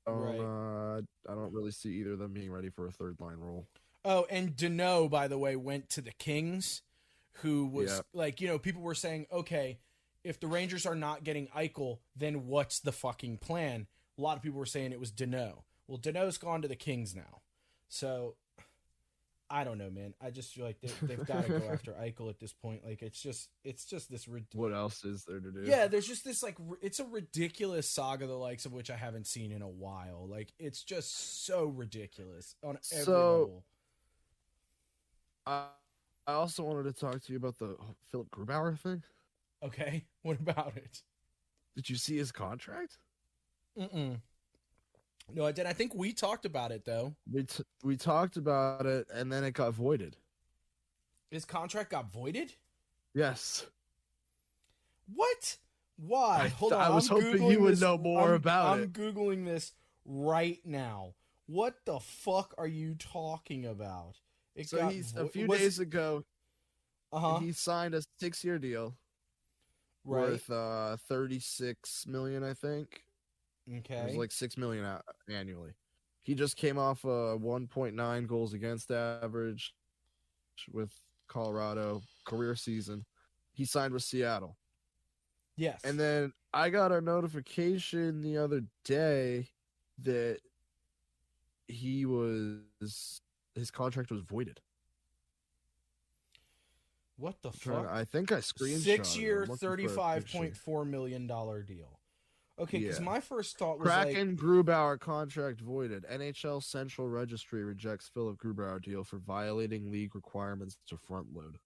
Right. I don't really see either of them being ready for a third-line role. Oh, and Deneau, by the way, went to the Kings, who was people were saying, okay, if the Rangers are not getting Eichel, then what's the fucking plan? A lot of people were saying it was Deneau. Well, Deneau's gone to the Kings now. So, I don't know, man. I just feel like they've got to go after Eichel at this point. Like, it's just this. What else is there to do? Yeah, there's just this, like, it's a ridiculous saga, the likes of which I haven't seen in a while. Like, it's just so ridiculous on every level. I also wanted to talk to you about the Philip Grubauer thing. Okay, what about it? Did you see his contract? Mm-mm. No, I didn't. I think we talked about it, though. We talked about it, and then it got voided. His contract got voided? Yes. What? Why? Hold on. I was hoping you would know more about it. I'm Googling this right now. What the fuck are you talking about? A few days ago, he signed a 6-year deal. Right. Worth $36 million, I think. Okay. It was like $6 million annually. He just came off a 1.9 goals against average with Colorado career season. He signed with Seattle. Yes. And then I got a notification the other day that his contract was voided. What the fuck? I think I screenshot 6-year, $35.4 million deal. Okay, because my first thought was Kraken Grubauer contract voided. NHL Central Registry rejects Philip Grubauer deal for violating league requirements to front load.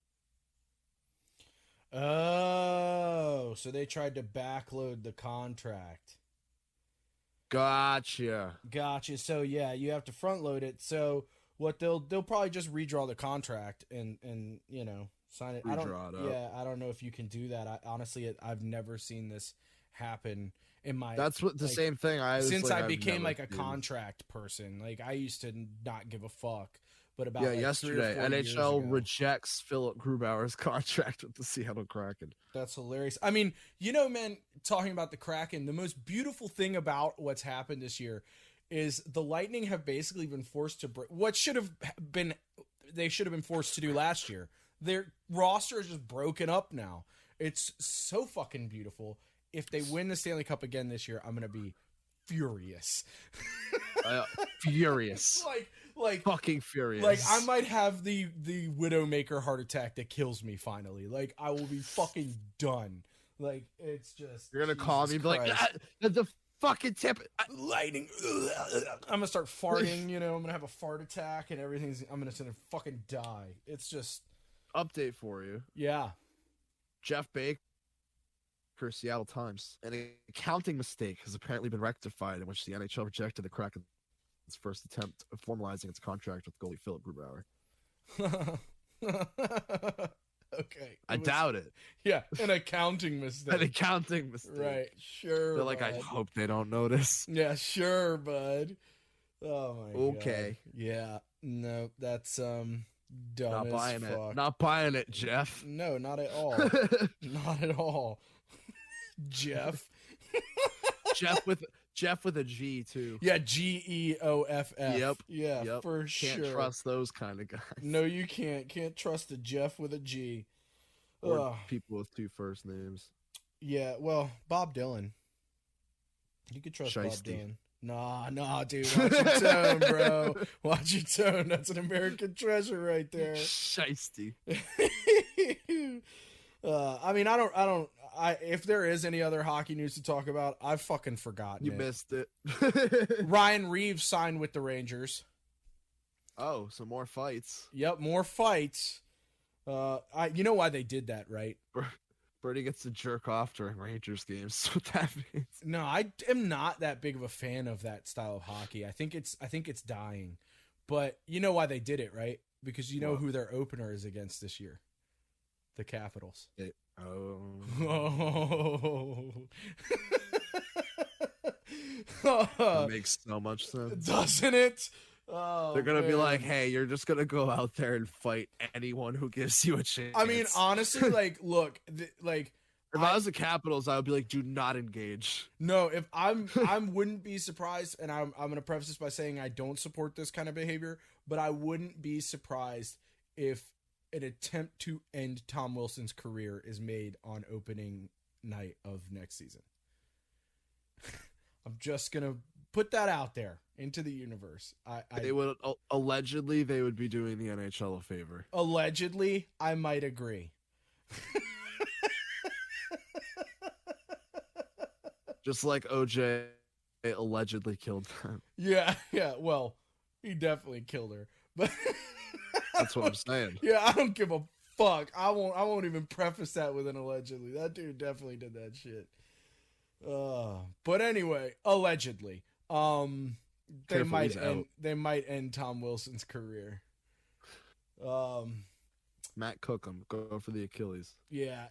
Oh, so they tried to backload the contract. Gotcha. So yeah, you have to front load it. So what they'll probably just redraw the contract and sign it. Redraw it up. Yeah, I don't know if you can do that. Honestly, I've never seen this happen in my. That's what the same thing. I became like a contract person. Like, I used to not give a fuck. But about yesterday, NHL rejects Philip Grubauer's contract with the Seattle Kraken. That's hilarious. I mean, man, talking about the Kraken, the most beautiful thing about what's happened this year is the Lightning have basically been forced to break what they should have been forced to do last year. Their roster is just broken up now. It's so fucking beautiful. If they win the Stanley Cup again this year, I'm gonna be furious. Furious. Like fucking furious. Like, I might have the Widowmaker heart attack that kills me finally. Like, I will be fucking done. Like, it's just. You're gonna call me and be like, the fucking tip. Lightning. I'm gonna start farting. I'm gonna have a fart attack and everything's. I'm gonna fucking die. It's just. Update for you. Yeah. Jeff Baker for Seattle Times. An accounting mistake has apparently been rectified in which the NHL rejected the Kraken's first attempt of formalizing its contract with goalie Philip Gruber. Okay. I doubt it. Yeah, an accounting mistake. An accounting mistake. Right, sure. They're like, bud. I hope they don't notice. Yeah, sure, bud. Oh my god. Okay. Yeah. No, that's dumb Not as buying fuck. it. Not buying it, Jeff. No, not at all. Not at all. Jeff. Jeff with a G too. Yeah, Geoff. Yep. Yeah, Yep. for Can't sure. trust those kind of guys. No, you can't. Can't trust a Jeff with a G. Or Ugh. people with 2 first names. Yeah, well, Bob Dylan. You could trust Shiesty. Bob Dylan. Nah, dude. Watch your tone, bro. Watch your tone. That's an American treasure right there. Shiesty. I mean, if there is any other hockey news to talk about, I've fucking forgotten. You missed it. Ryan Reeves signed with the Rangers. Oh, some more fights. Yep, more fights. You know why they did that, right? Burty gets to jerk off during Rangers games. That's what that means. No, I am not that big of a fan of that style of hockey. I think it's dying. But you know why they did it, right? Because you know who their opener is against this year. The Capitals. That makes so much sense. Doesn't it? Oh, They're going to be man. like, hey, you're just going to go out there and fight anyone who gives you a chance. I mean, honestly, like, look, if I was the Capitals, I would be like, do not engage. No, if I wouldn't be surprised, and I'm going to preface this by saying I don't support this kind of behavior, but I wouldn't be surprised if an attempt to end Tom Wilson's career is made on opening night of next season. I'm just going to put that out there into the universe. They would allegedly they would be doing the NHL a favor. Allegedly, I might agree. Just like OJ allegedly killed them. Yeah. Well, he definitely killed her, but That's what I'm saying. yeah, I don't give a fuck. I won't even preface that with an allegedly. That dude definitely did that shit. But anyway, allegedly, they might end Tom Wilson's career. Matt Cookham, go for the Achilles. Yeah,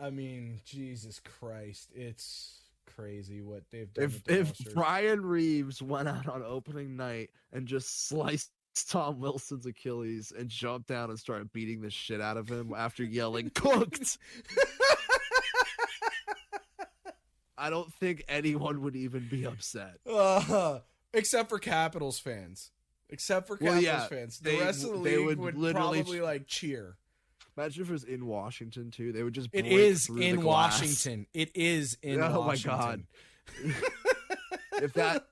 I mean, Jesus Christ, it's crazy what they've done. If Brian Reeves went out on opening night and just sliced Tom Wilson's Achilles and jumped down and started beating the shit out of him after yelling "cooked," I don't think anyone would even be upset. Except for Capitals fans. Fans. The rest of the league would probably like cheer. Imagine if it was in Washington too. They would just It break is through in the glass. Washington. It is in Oh Washington. my god. If that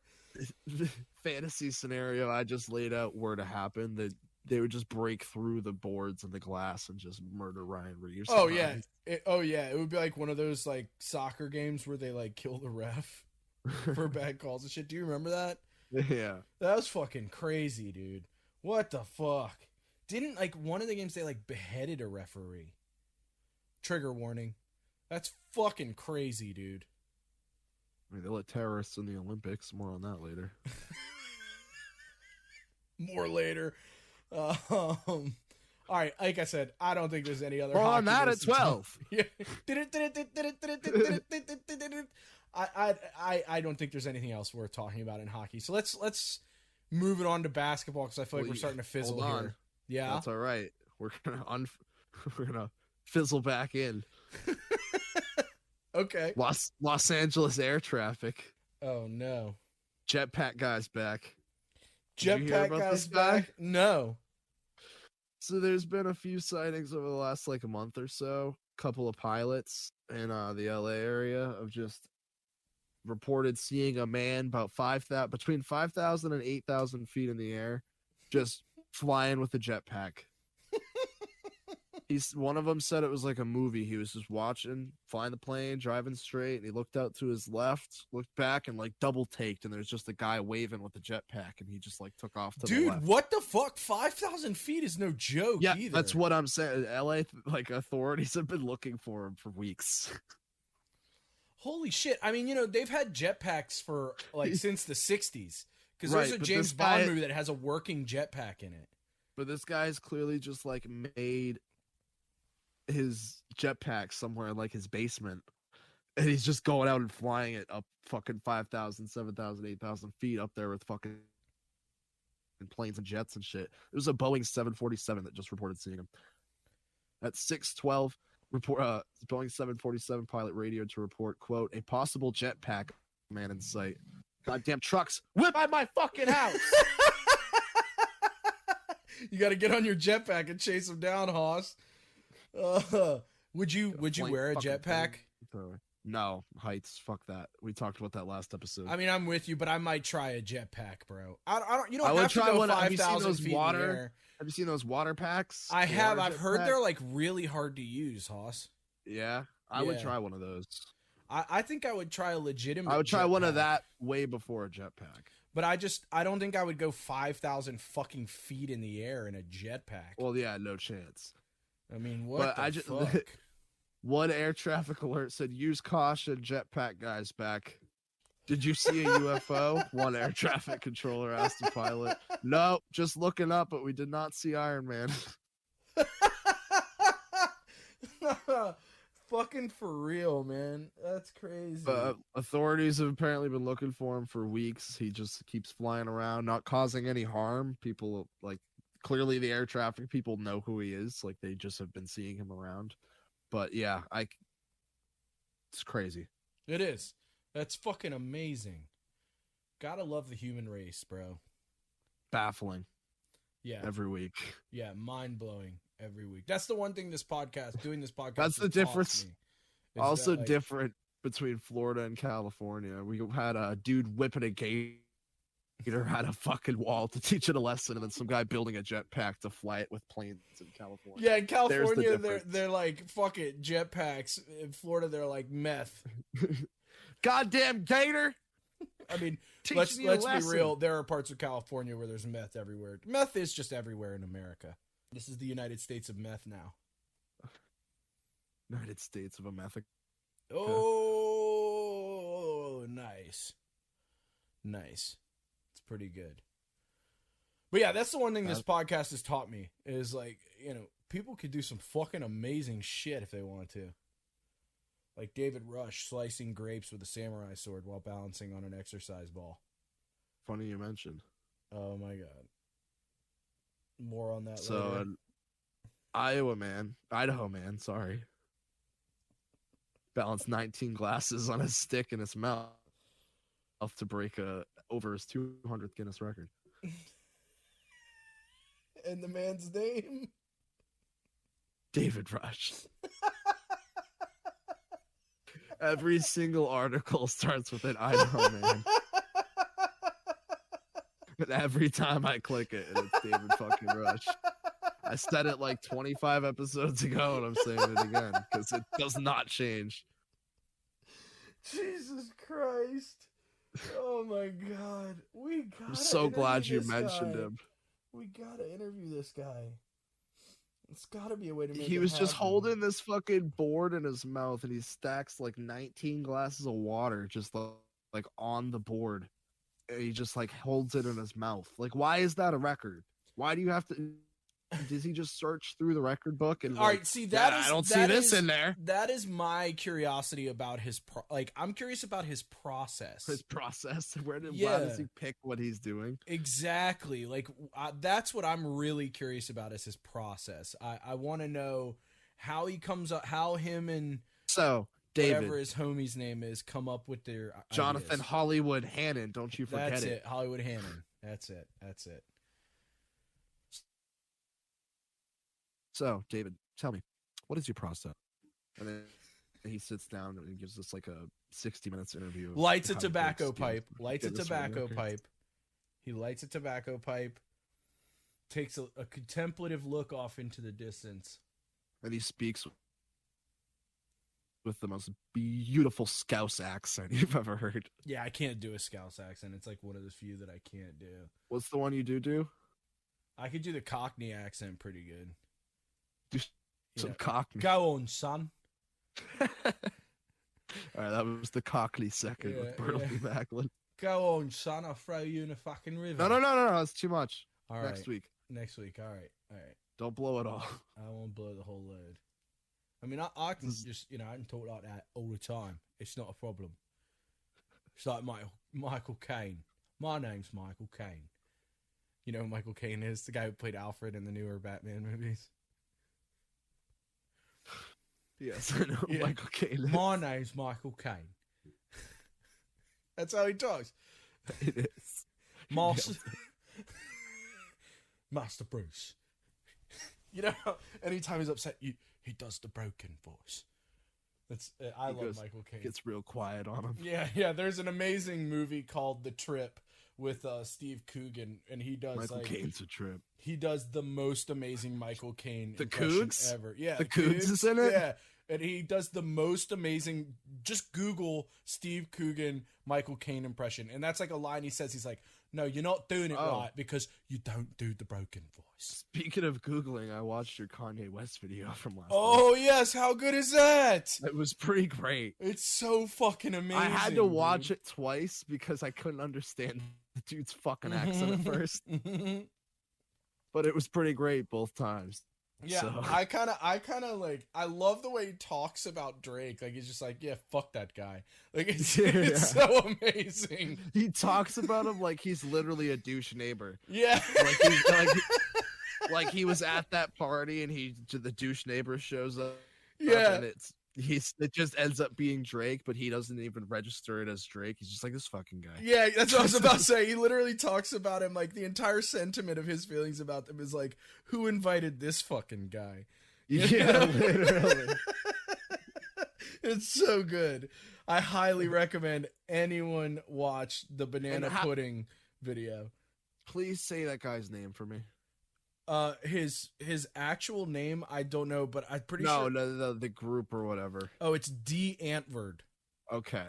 fantasy scenario I just laid out were to happen, they would just break through the boards and the glass and just murder Ryan Reeves. Oh yeah. It would be like one of those like soccer games where they like kill the ref for bad calls and shit. Do you remember that? Yeah. That was fucking crazy, dude. What the fuck? Didn't like one of the games they like beheaded a referee? Trigger warning. That's fucking crazy, dude. I mean, they let terrorists in the Olympics. More on that later. More later. All right, like I said, I don't think there's any other. We're on that news at 12. Yeah. I don't think there's anything else worth talking about in hockey. So let's move it on to basketball because I feel like we're starting to fizzle hold on. here. Yeah, That's all right. We're gonna fizzle back in. Okay. Los Angeles air traffic. Oh no. Jetpack guy's back. Did you hear Jetpack about guy's this guy? back? No. So there's been a few sightings over the last like a month or so. Couple of pilots in the LA area of just reported seeing a man about between 5,000 and 8,000 feet in the air, just flying with a jetpack. One of them said it was like a movie. He was just watching, flying the plane, driving straight, and he looked out to his left, looked back, and like double taked, and there's just a guy waving with a jetpack, and he just like took off to the left. Dude, what the fuck? 5,000 feet is no joke. Yeah, either. that's what I'm saying. LA like authorities have been looking for him for weeks. Holy shit. I mean, they've had jetpacks for like since the 60s. Because Right, there's a but James this Bond guy- movie that has a working jetpack in it. But this guy's clearly just like made his jetpack somewhere in like his basement. And he's just going out and flying it up fucking 5,000, 7,000, 8,000 feet up there with fucking planes and jets and shit. It was a Boeing 747 that just reported seeing him. At 6:12, Boeing 747 pilot radioed to report, quote, a possible jetpack man in sight. Goddamn trucks, whip by my fucking house. You got to get on your jetpack and chase him down, Hoss. Would you wear a jetpack? No, heights. Fuck that. We talked about that last episode. I mean, I'm with you, but I might try a jetpack, bro. I don't. You I don't would have to try go one. Have 5,000 you seen feet those in the air. Have you seen those water packs? I have. I've heard jetpack? they're like really hard to use, Hoss. Yeah, I would Yeah. try one of those. I think I would try a legitimate. I would try one of jetpack. that way before a jetpack. But I don't think I would go 5,000 fucking feet in the air in a jetpack. Well, yeah, no chance. I mean, what But the I just fuck? one air traffic alert said use caution, jetpack guys back. Did you see a UFO? One air traffic controller asked the pilot. No, just looking up, but we did not see Iron Man. Fucking for real, man. That's crazy. Authorities have apparently been looking for him for weeks. He just keeps flying around, not causing any harm. People like clearly the air traffic people know who he is. Like they just have been seeing him around. But yeah, it's crazy. It is. That's fucking amazing. Gotta love the human race, bro. Baffling. Yeah. Every week. Yeah, mind blowing every week. That's the one thing doing this podcast. That's the has taught difference. me, is Also that, like, different between Florida and California. We had a dude whipping a gator at a fucking wall to teach it a lesson, and then some guy building a jetpack to fly it with planes in California. Yeah, in California, difference. they're like, fuck it, jetpacks. In Florida, they're like meth. Goddamn gator! I mean, Teach let's me a be lesson. real. There are parts of California where there's meth everywhere. Meth is just everywhere in America. This is the United States of meth now. United States of America. Oh, nice. Nice. It's pretty good. But yeah, that's the one thing this podcast has taught me is like, people could do some fucking amazing shit if they want to. Like David Rush slicing grapes with a samurai sword while balancing on an exercise ball. Funny you mentioned. Oh my God. More on that So, later. an Idaho man, sorry, balanced 19 glasses on a stick in his mouth to break over his 200th Guinness record. And the man's name? David Rush. Every single article starts with an Idaho man. And every time I click it, it's David fucking Rush. I said it like 25 episodes ago, and I'm saying it again because it does not change. Jesus Christ. Oh my God. I'm so glad you mentioned him. We gotta interview this guy. It's gotta be a way to make He it was just happen. holding this fucking board in his mouth, and he stacks like 19 glasses of water just like on the board. And he just like holds it in his mouth. Like, why is that a record? Why do you have to? Does he just search through the record book and All right, see that is I don't see that this is- in there. That is my curiosity about his I'm curious about his process. His process. Why does Yeah. he pick what he's doing? Exactly. Like that's what I'm really curious about is his process. I want to know how he comes up, how him and So David, whatever his homie's name is, come up with their Jonathan ideas. Hollywood Hannon. Don't you forget That's it. it. Hollywood Hannon. That's it. So, David, tell me, what is your process? And then he sits down and gives us like a 60 minutes interview. of Lights a how he tobacco breaks pipe. Guinness- Lights a Guinness tobacco records. pipe. He lights a tobacco pipe. Takes a contemplative look off into the distance. And he speaks with the most beautiful Scouse accent you've ever heard. Yeah, I can't do a Scouse accent. It's like one of the few that I can't do. What's the one you do? I could do the Cockney accent pretty good. Do You some know, Cockney. Go on, son. All right, that was the Cockney second with Burty Macklin. Go on, son. I'll throw you in a fucking river. No. That's too much. All Next right. week. Next week. All right. Don't blow it all. I won't blow the whole load. I mean, I can just, I can talk like that all the time. It's not a problem. It's like Michael Kane. My name's Michael Kane. You know who Michael Kane is? The guy who played Alfred in the newer Batman movies. Yes, I know who Michael Kane is. My name's Michael Kane. That's how he talks. It is. Master Bruce. You know, anytime he's upset, he does the broken voice. I love Michael Caine. Gets real quiet on him. Yeah. There's an amazing movie called The Trip with Steve Coogan, and he does Michael Caine's a trip. He does the most amazing Michael Caine impression ever. Yeah, the Cougs is in it. Yeah, and he does the most amazing. Just Google Steve Coogan Michael Caine impression, and that's like a line he says. He's like, "No, you're not doing it right because you don't do the broken voice." Speaking of Googling, I watched your Kanye West video from last night. Yes, how good is that? It was pretty great. It's so fucking amazing. I had to watch it twice because I couldn't understand the dude's fucking accent at first. But it was pretty great both times. Yeah, so. I kind of like, I love the way he talks about Drake. Like, he's just like, yeah, fuck that guy. Like, it's so amazing. He talks about him like he's literally a douche neighbor. Yeah. Like he was at that party and the douche neighbor shows up. Yeah. And it just ends up being Drake, but he doesn't even register it as Drake. He's just like, this fucking guy. Yeah, that's what I was about to say. He literally talks about him, like the entire sentiment of his feelings about them is like, who invited this fucking guy? Yeah, literally. It's so good. I highly recommend anyone watch the banana pudding video. Please say that guy's name for me. His actual name I don't know, but I'm pretty sure. No, the group or whatever. Oh, it's D Antwoord. Okay.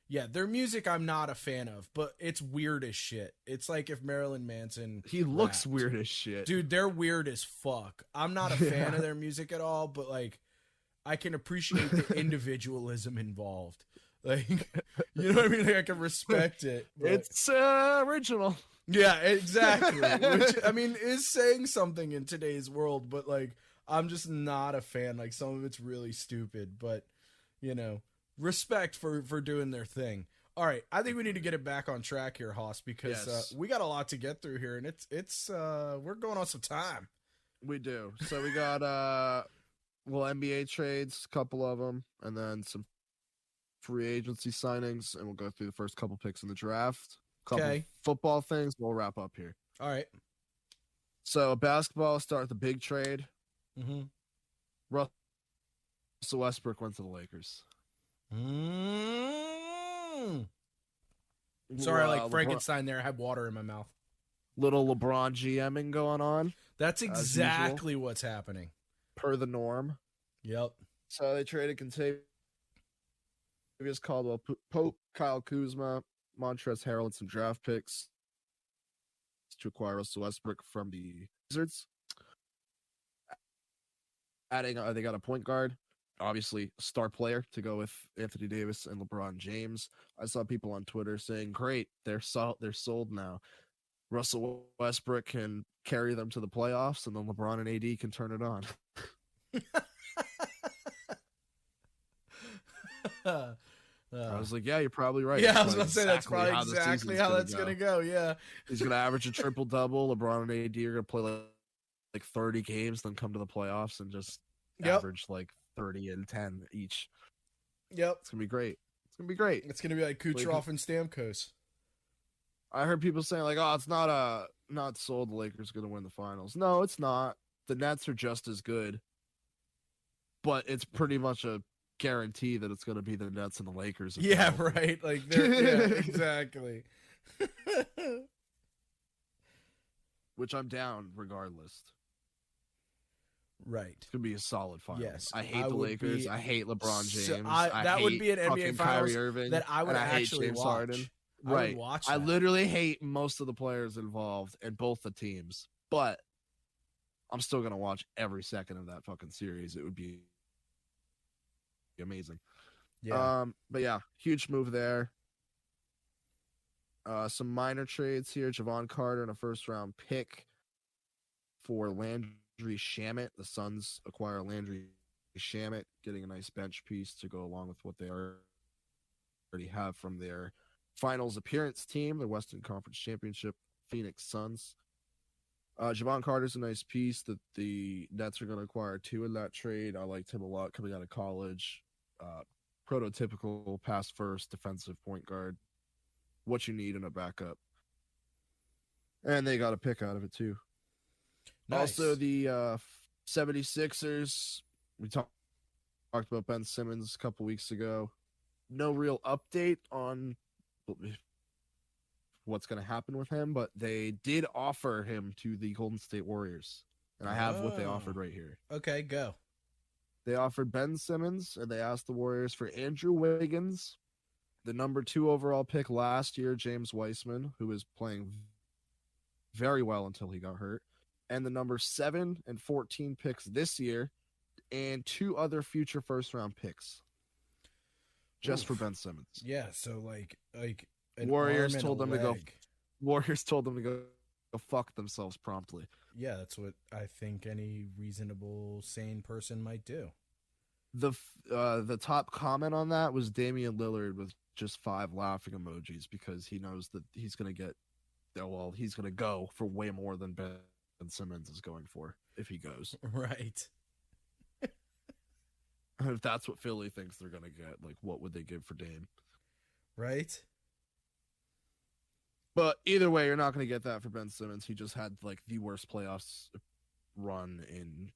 Yeah, their music I'm not a fan of, but it's weird as shit. It's like if Marilyn Manson. He looks weird as shit, dude. They're weird as fuck. I'm not a fan of their music at all, but like, I can appreciate the individualism involved. Like, you know what I mean? Like, I can respect it. It's original. Yeah, exactly. Which, I mean, is saying something in today's world, but like, I'm just not a fan. Like, some of it's really stupid, but respect for doing their thing. All right, I think we need to get it back on track here, Haas, because we got a lot to get through here, and it's we're going on some time. We do. So we got NBA trades, a couple of them, and then some free agency signings, and we'll go through the first couple picks in the draft. Couple football things, we'll wrap up here. All right. So basketball, start with the big trade. Mm-hmm. Russell Westbrook went to the Lakers. Sorry, like Frankenstein there. I had water in my mouth. Little LeBron GMing going on. That's exactly what's happening. Per the norm. Yep. So they traded Contavious Caldwell Pope, Kyle Kuzma, Montrezl Harrell, and some draft picks to acquire Russell Westbrook from the Wizards. Adding, they got a point guard, obviously a star player to go with Anthony Davis and LeBron James. I saw people on Twitter saying, "Great, they're sold now. Russell Westbrook can carry them to the playoffs, and then LeBron and AD can turn it on." I was like, yeah, you're probably right. Yeah, I was going to say that's probably exactly how that's going to go. Yeah. He's going to average a triple-double. LeBron and AD are going to play like 30 games, then come to the playoffs and just average like 30 and 10 each. Yep. It's going to be great. It's going to be great. It's going to be like Kucherov and Stamkos. I heard people saying like, oh, it's not sold the Lakers are going to win the finals. No, it's not. The Nets are just as good. But it's pretty much a guarantee that it's going to be the Nets and the Lakers. Yeah, right. Like, exactly. Which I'm down regardless. Right. It's going to be a solid final. Yes. I hate the Lakers. I hate LeBron James. That would be an NBA finals Irving, that I would actually James watch. Harden. Right. I would watch that. I literally hate most of the players involved in both the teams, but I'm still going to watch every second of that fucking series. It would be amazing. Yeah. But yeah, huge move there. Some minor trades here. Javon Carter and a first-round pick for Landry Shamet. The Suns acquire Landry Shamet, getting a nice bench piece to go along with what they already have from their finals appearance team, the Western Conference Championship Phoenix Suns. Javon Carter's a nice piece that the Nets are going to acquire too in that trade. I liked him a lot coming out of college. Prototypical pass first defensive point guard. What you need in a backup. And they got a pick out of it too. Nice. Also, the 76ers, we talked about Ben Simmons a couple weeks ago. No real update on what's going to happen with him, but they did offer him to the Golden State Warriors. And I have what they offered right here. Okay, go. They offered Ben Simmons, and they asked the Warriors for Andrew Wiggins, the number 2 overall pick last year, James Weissman, who was playing very well until he got hurt, and the number 7 and 14 picks this year, and 2 other future first-round picks, just for Ben Simmons. Yeah, so like Warriors told them to go. Warriors told them to go fuck themselves promptly. Yeah, that's what I think any reasonable, sane person might do. The top comment on that was Damian Lillard with just 5 laughing emojis because he knows that he's gonna get. Well, he's gonna go for way more than Ben Simmons is going for if he goes. Right. If that's what Philly thinks they're gonna get, like, what would they give for Dame? Right. But either way, you're not going to get that for Ben Simmons. He just had like the worst playoffs run in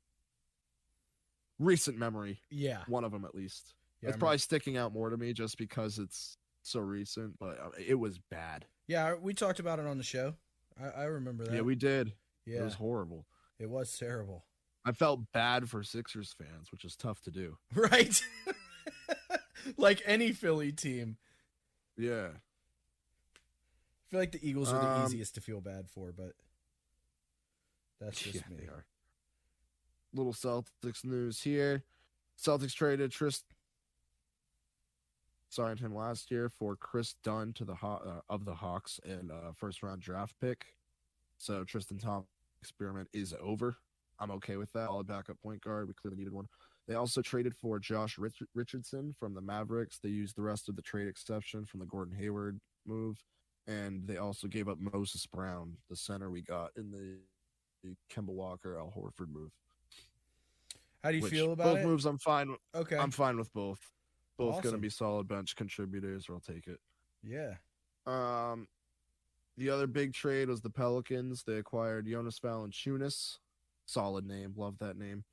recent memory. Yeah. One of them at least. Yeah, it's probably sticking out more to me just because it's so recent, but it was bad. Yeah, we talked about it on the show. I remember that. Yeah, we did. Yeah. It was horrible. It was terrible. I felt bad for Sixers fans, which is tough to do. Right. Like any Philly team. Yeah. I feel like the Eagles are the easiest to feel bad for, but that's just me. They are. Little Celtics news here. Celtics traded signed him last year for Chris Dunn to the of the Hawks and a first-round draft pick. So Tristan Thompson experiment is over. I'm okay with that. All backup point guard. We clearly needed one. They also traded for Josh Richardson from the Mavericks. They used the rest of the trade exception from the Gordon Hayward move. And they also gave up Moses Brown, the center we got in the Kemba Walker, Al Horford move. How do you feel about both moves? I'm fine. Okay, I'm fine with both. Both awesome. going to be solid bench contributors. I'll take it. Yeah. The other big trade was the Pelicans. They acquired Jonas Valanciunas. Solid name. Love that name.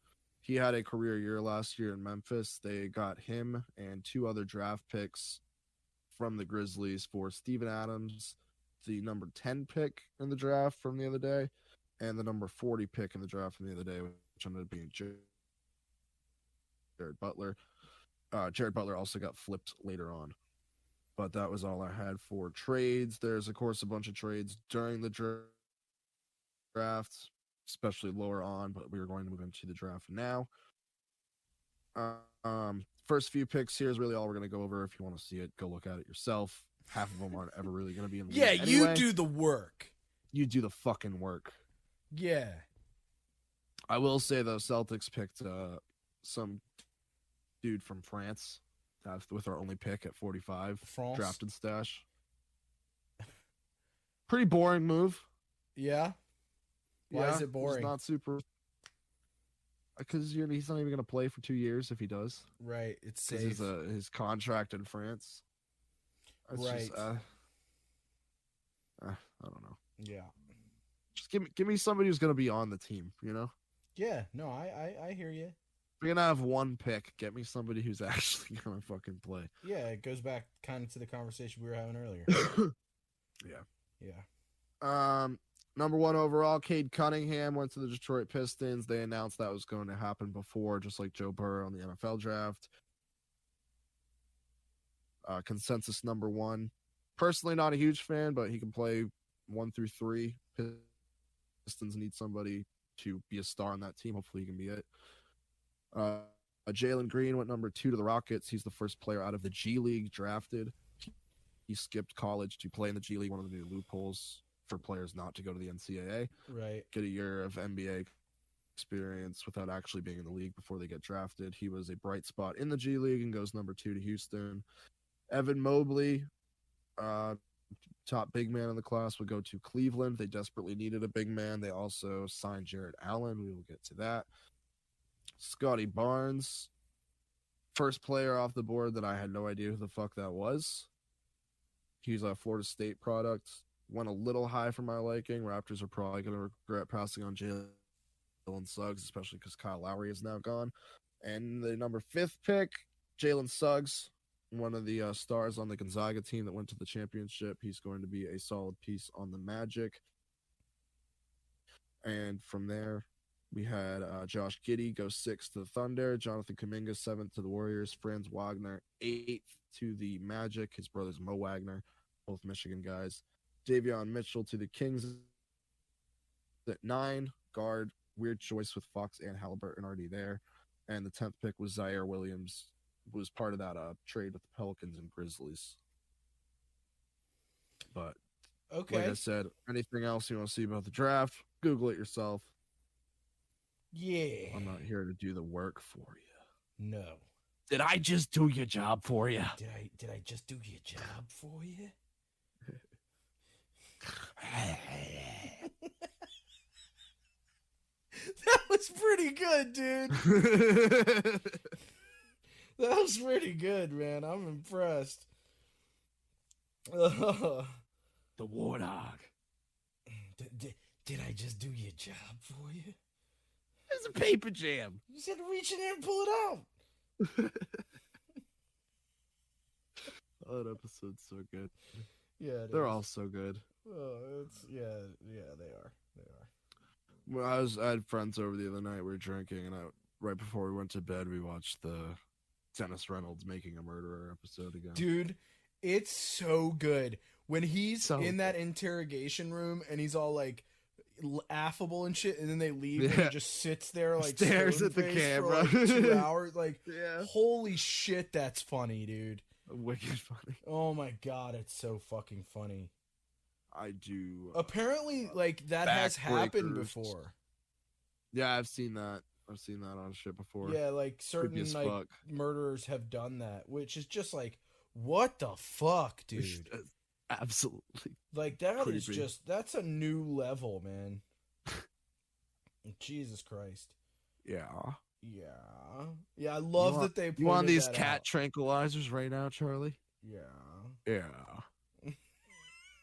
He had a career year last year in Memphis. They got him and 2 other draft picks from the Grizzlies for Steven Adams, the number 10 pick in the draft from the other day, and the number 40 pick in the draft from the other day, which ended up being Jared Butler. Jared Butler also got flipped later on. But that was all I had for trades. There's, of course, a bunch of trades during the draft, especially lower on, but we are going to move into the draft now. First few picks here is really all we're going to go over. If you want to see it, go look at it yourself. Half of them aren't ever really going to be in the league anyway. You do the work. You do the fucking work. Yeah. I will say, though, Celtics picked some dude from France with our only pick at 45. France. Drafted stash. Pretty boring move. Yeah? Why is it boring? It's not super... Because he's not even going to play for 2 years if he does. Right, it's safe. His contract in France. It's right. Just, I don't know. Yeah. Just give me somebody who's going to be on the team, you know? Yeah, no, I hear you. If you're going to have one pick, get me somebody who's actually going to fucking play. Yeah, it goes back kind of to the conversation we were having earlier. Yeah. Number 1 overall, Cade Cunningham went to the Detroit Pistons. They announced that was going to happen before, just like Joe Burrow on the NFL draft. Consensus number 1. Personally, not a huge fan, but he can play 1 through 3. Pistons need somebody to be a star on that team. Hopefully he can be it. Jalen Green went number 2 to the Rockets. He's the first player out of the G League drafted. He skipped college to play in the G League, one of the new loopholes for players not to go to the NCAA. Right. Get a year of NBA experience without actually being in the league before they get drafted. He was a bright spot in the G League and goes number 2 to Houston. Evan Mobley, top big man in the class, would go to Cleveland. They desperately needed a big man. They also signed Jarrett Allen. We will get to that. Scotty Barnes, first player off the board that I had no idea who the fuck that was. He's a Florida State product. Went a little high for my liking. Raptors are probably going to regret passing on Jalen Suggs, especially because Kyle Lowry is now gone. And the number 5th pick, Jalen Suggs, one of the stars on the Gonzaga team that went to the championship. He's going to be a solid piece on the Magic. And from there, we had Josh Giddey go 6th to the Thunder, Jonathan Kuminga 7th to the Warriors, Franz Wagner 8th to the Magic, his brothers Mo Wagner, both Michigan guys, Davion Mitchell to the Kings at 9, guard, weird choice with Fox and Halliburton already there, and the 10th pick was Zaire Williams, who was part of that trade with the Pelicans and Grizzlies. But Okay. like I said, anything else you want to see about the draft, Google it yourself. Yeah. I'm not here to do the work for you. No. Did I just do your job for you? Did I just do your job for you? That was pretty good, dude. That was pretty good, man. I'm impressed. The Warthog. Did I just do your job for you? It's a paper jam. You said to reach in there and pull it out. Oh, that episode's so good. Yeah, they're all so good. Oh, they are. Well, I had friends over the other night. We were drinking, and right before we went to bed, we watched the Dennis Reynolds Making a Murderer episode again. Dude, it's so good when he's in that interrogation room and he's all like affable and shit, and then they leave and he just sits there like stares at the camera for like 2 hours. Like, yeah. Holy shit, that's funny, dude. Wicked funny. Oh my god, it's so fucking funny. I do. Apparently, like, that has happened before. Yeah, I've seen that. I've seen that on shit before. Yeah, like certain like murderers have done that, which is just like, what the fuck, dude? Absolutely. Like, that creepy. is just, that's a new level, man. Jesus Christ. Yeah. Yeah, I love that they. You want these cat tranquilizers right now, Charlie? Yeah.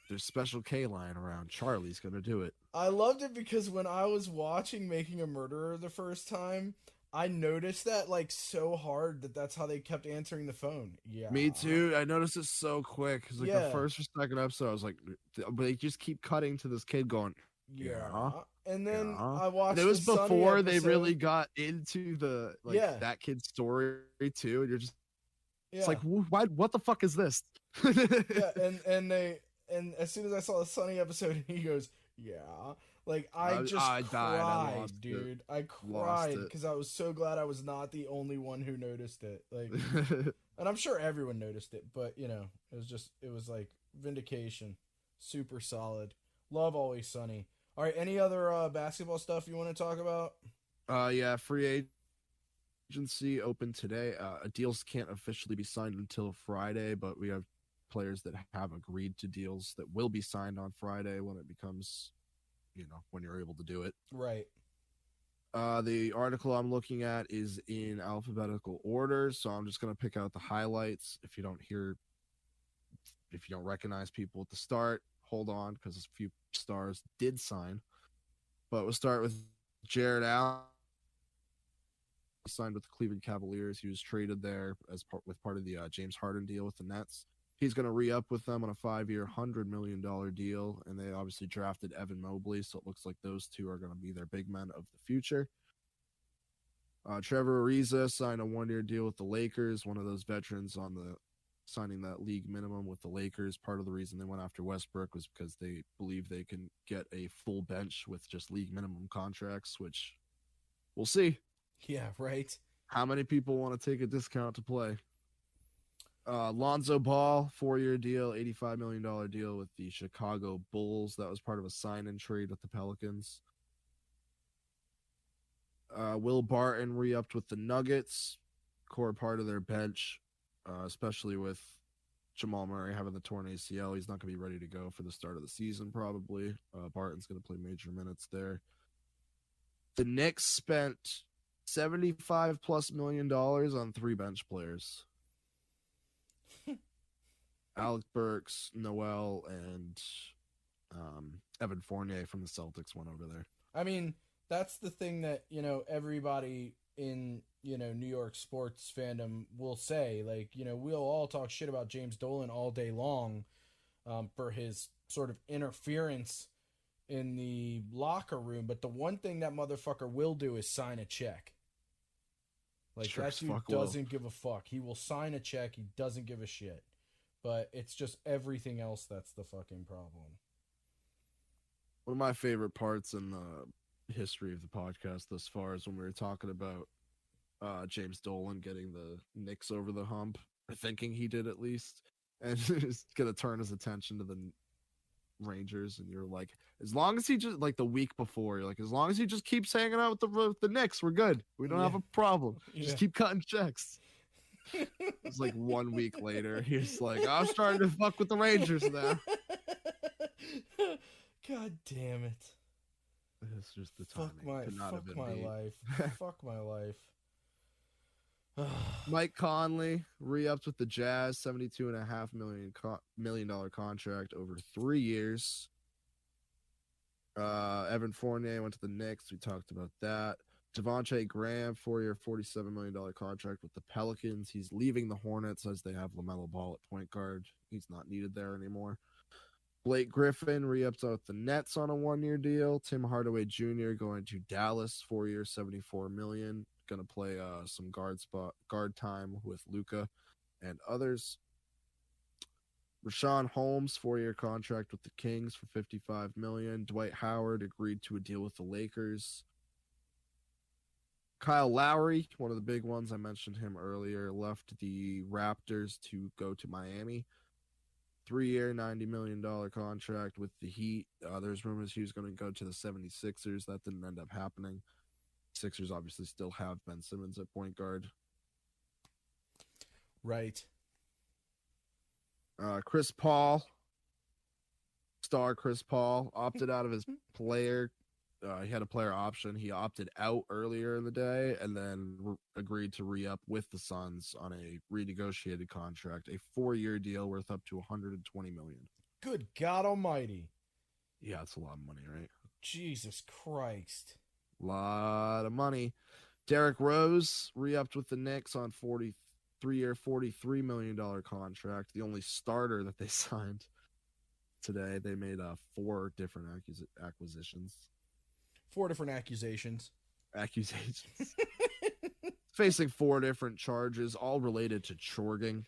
There's special K line around. Charlie's gonna do it. I loved it because when I was watching Making a Murderer the first time, I noticed that like so hard that's how they kept answering the phone. Yeah. Me too. I noticed it so quick because like the first or second episode, I was like, but they just keep cutting to this kid going. Yeah. And then I watched. And it was before they really got into the that kid's story too, and you're just. It's like, why? What the fuck is this? And as soon as I saw the Sunny episode, he goes, "Yeah." Like, I cried, dude. I cried because I was so glad I was not the only one who noticed it. Like, and I'm sure everyone noticed it, but you know, it was like vindication. Super solid. Love Always Sunny. All right, any other basketball stuff you want to talk about? Yeah, free agency open today. Deals can't officially be signed until Friday, but we have players that have agreed to deals that will be signed on Friday when it becomes, when you're able to do it. Right. The article I'm looking at is in alphabetical order, so I'm just going to pick out the highlights. If you don't recognize people at the start, hold on, because a few stars did sign. But we'll start with Jarrett Allen. He signed with the Cleveland Cavaliers. He was traded there as part of the James Harden deal with the Nets. He's going to re-up with them on a 5-year, $100 million deal, and they obviously drafted Evan Mobley, so it looks like those two are going to be their big men of the future. Trevor Ariza signed a 1-year deal with the Lakers, one of those veterans on the signing that league minimum with the Lakers. Part of the reason they went after Westbrook was because they believe they can get a full bench with just league minimum contracts, which we'll see. Yeah, right. How many people want to take a discount to play? Lonzo Ball, 4-year deal, $85 million deal with the Chicago Bulls. That was part of a sign-in trade with the Pelicans. Will Barton re-upped with the Nuggets, core part of their bench, especially with Jamal Murray having the torn ACL. He's not going to be ready to go for the start of the season, probably. Barton's going to play major minutes there. The Knicks spent $75+ million on 3 bench players. Alec Burks, Noel, and Evan Fournier from the Celtics went over there. I mean, that's the thing that, everybody in, New York sports fandom will say. Like, we'll all talk shit about James Dolan all day long for his sort of interference in the locker room. But the one thing that motherfucker will do is sign a check. Like, Sure that dude doesn't give a fuck. He will sign a check. He doesn't give a shit. But it's just everything else that's the fucking problem. One of my favorite parts in the history of the podcast thus far is when we were talking about James Dolan getting the Knicks over the hump, or thinking he did at least, and he's going to turn his attention to the Rangers, and you're like, as long as he just, like the week before, you're like, as long as he just keeps hanging out with the Knicks, we're good. We don't have a problem. Just keep cutting checks. It's like 1 week later, he's like, I'm starting to fuck with the Rangers now. God damn it. It's just the timing. Fuck my life. Fuck my life. Mike Conley re-upped with the Jazz, $72.5 million contract over 3 years. Evan Fournier went to the Knicks. We talked about that. Devontae Graham, 4-year, $47 million contract with the Pelicans. He's leaving the Hornets as they have LaMelo Ball at point guard. He's not needed there anymore. Blake Griffin re-upped with the Nets on a 1-year deal. Tim Hardaway Jr. going to Dallas, 4-year, $74 million. Going to play some guard time with Luka and others. Rashawn Holmes, 4-year contract with the Kings for $55 million. Dwight Howard agreed to a deal with the Lakers. Kyle Lowry, one of the big ones, I mentioned him earlier, left the Raptors to go to Miami. 3-year, $90 million contract with the Heat. There's rumors he was going to go to the 76ers. That didn't end up happening. Sixers obviously still have Ben Simmons at point guard. Right. Chris Paul, star Chris Paul, opted out of his player. He had a player option. He opted out earlier in the day and then agreed to re-up with the Suns on a renegotiated contract, a 4-year deal worth up to $120 million. Good God Almighty! Yeah, it's a lot of money, right? Jesus Christ! Lot of money. Derrick Rose re-upped with the Knicks on 3-year, $43 million contract. The only starter that they signed today. They made 4 different acquisitions. 4 different accusations. Facing 4 different charges, all related to chorging.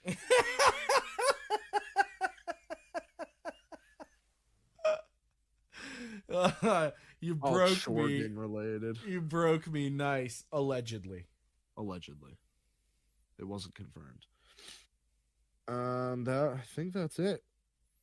You all broke me. Related. You broke me nice. Allegedly. It wasn't confirmed. I think that's it.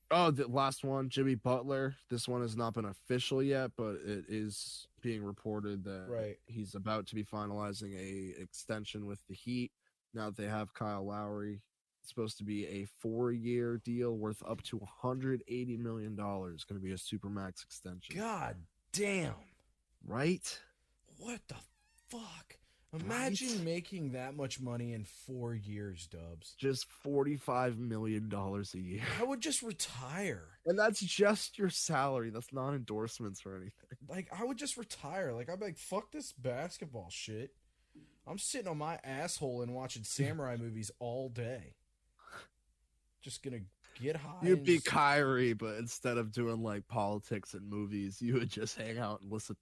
Oh, the last one, Jimmy Butler. This one has not been official yet, but it is being reported that he's about to be finalizing a extension with the Heat. Now that they have Kyle Lowry, it's supposed to be a 4-year deal worth up to $180 million. It's going to be a supermax extension. God damn. Right? What the fuck? Imagine making that much money in 4 years, Dubs. Just $45 million a year. I would just retire. And that's just your salary. That's not endorsements or anything. Like, I would just retire. Like, I'd be like, fuck this basketball shit. I'm sitting on my asshole and watching samurai movies all day. Just gonna get high. You'd be Kyrie, but instead of doing, like, politics and movies, you would just hang out and listen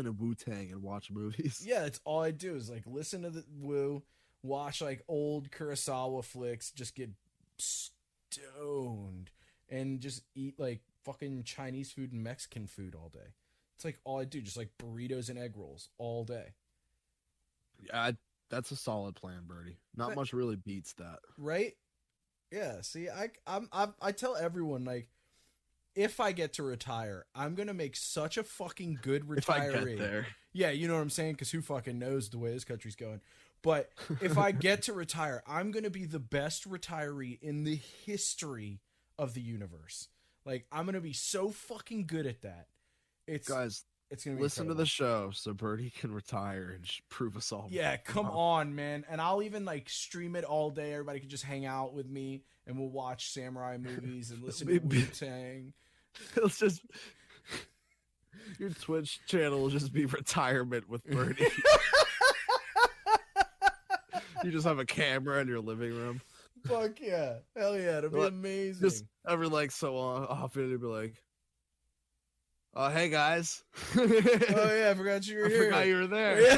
to Wu-Tang and watch movies. Yeah, that's all I do is like listen to the Wu, watch like old Kurosawa flicks, just get stoned and just eat like fucking Chinese food and Mexican food all day. It's like all I do, just like burritos and egg rolls all day. That's a solid plan, Burty. Not But- much really beats that. Right? Yeah. See, I tell everyone, like, if I get to retire, I'm gonna make such a fucking good retiree. If I get there. Yeah, you know what I'm saying? Because who fucking knows the way this country's going? But if I get to retire, I'm gonna be the best retiree in the history of the universe. Like, I'm gonna be so fucking good at that. Guys, It's gonna be listen to incredible. the show so Burty can retire and prove us all. Yeah, come on, man. And I'll even like stream it all day. Everybody can just hang out with me and we'll watch samurai movies and listen to Wu-Tang. It's just your Twitch channel will just be retirement with Burty. You just have a camera in your living room. Fuck yeah. Hell yeah, it'll be What? amazing. Just every like so often it'd be like, hey guys. Oh yeah, I forgot you were here. I forgot you were there. Yeah.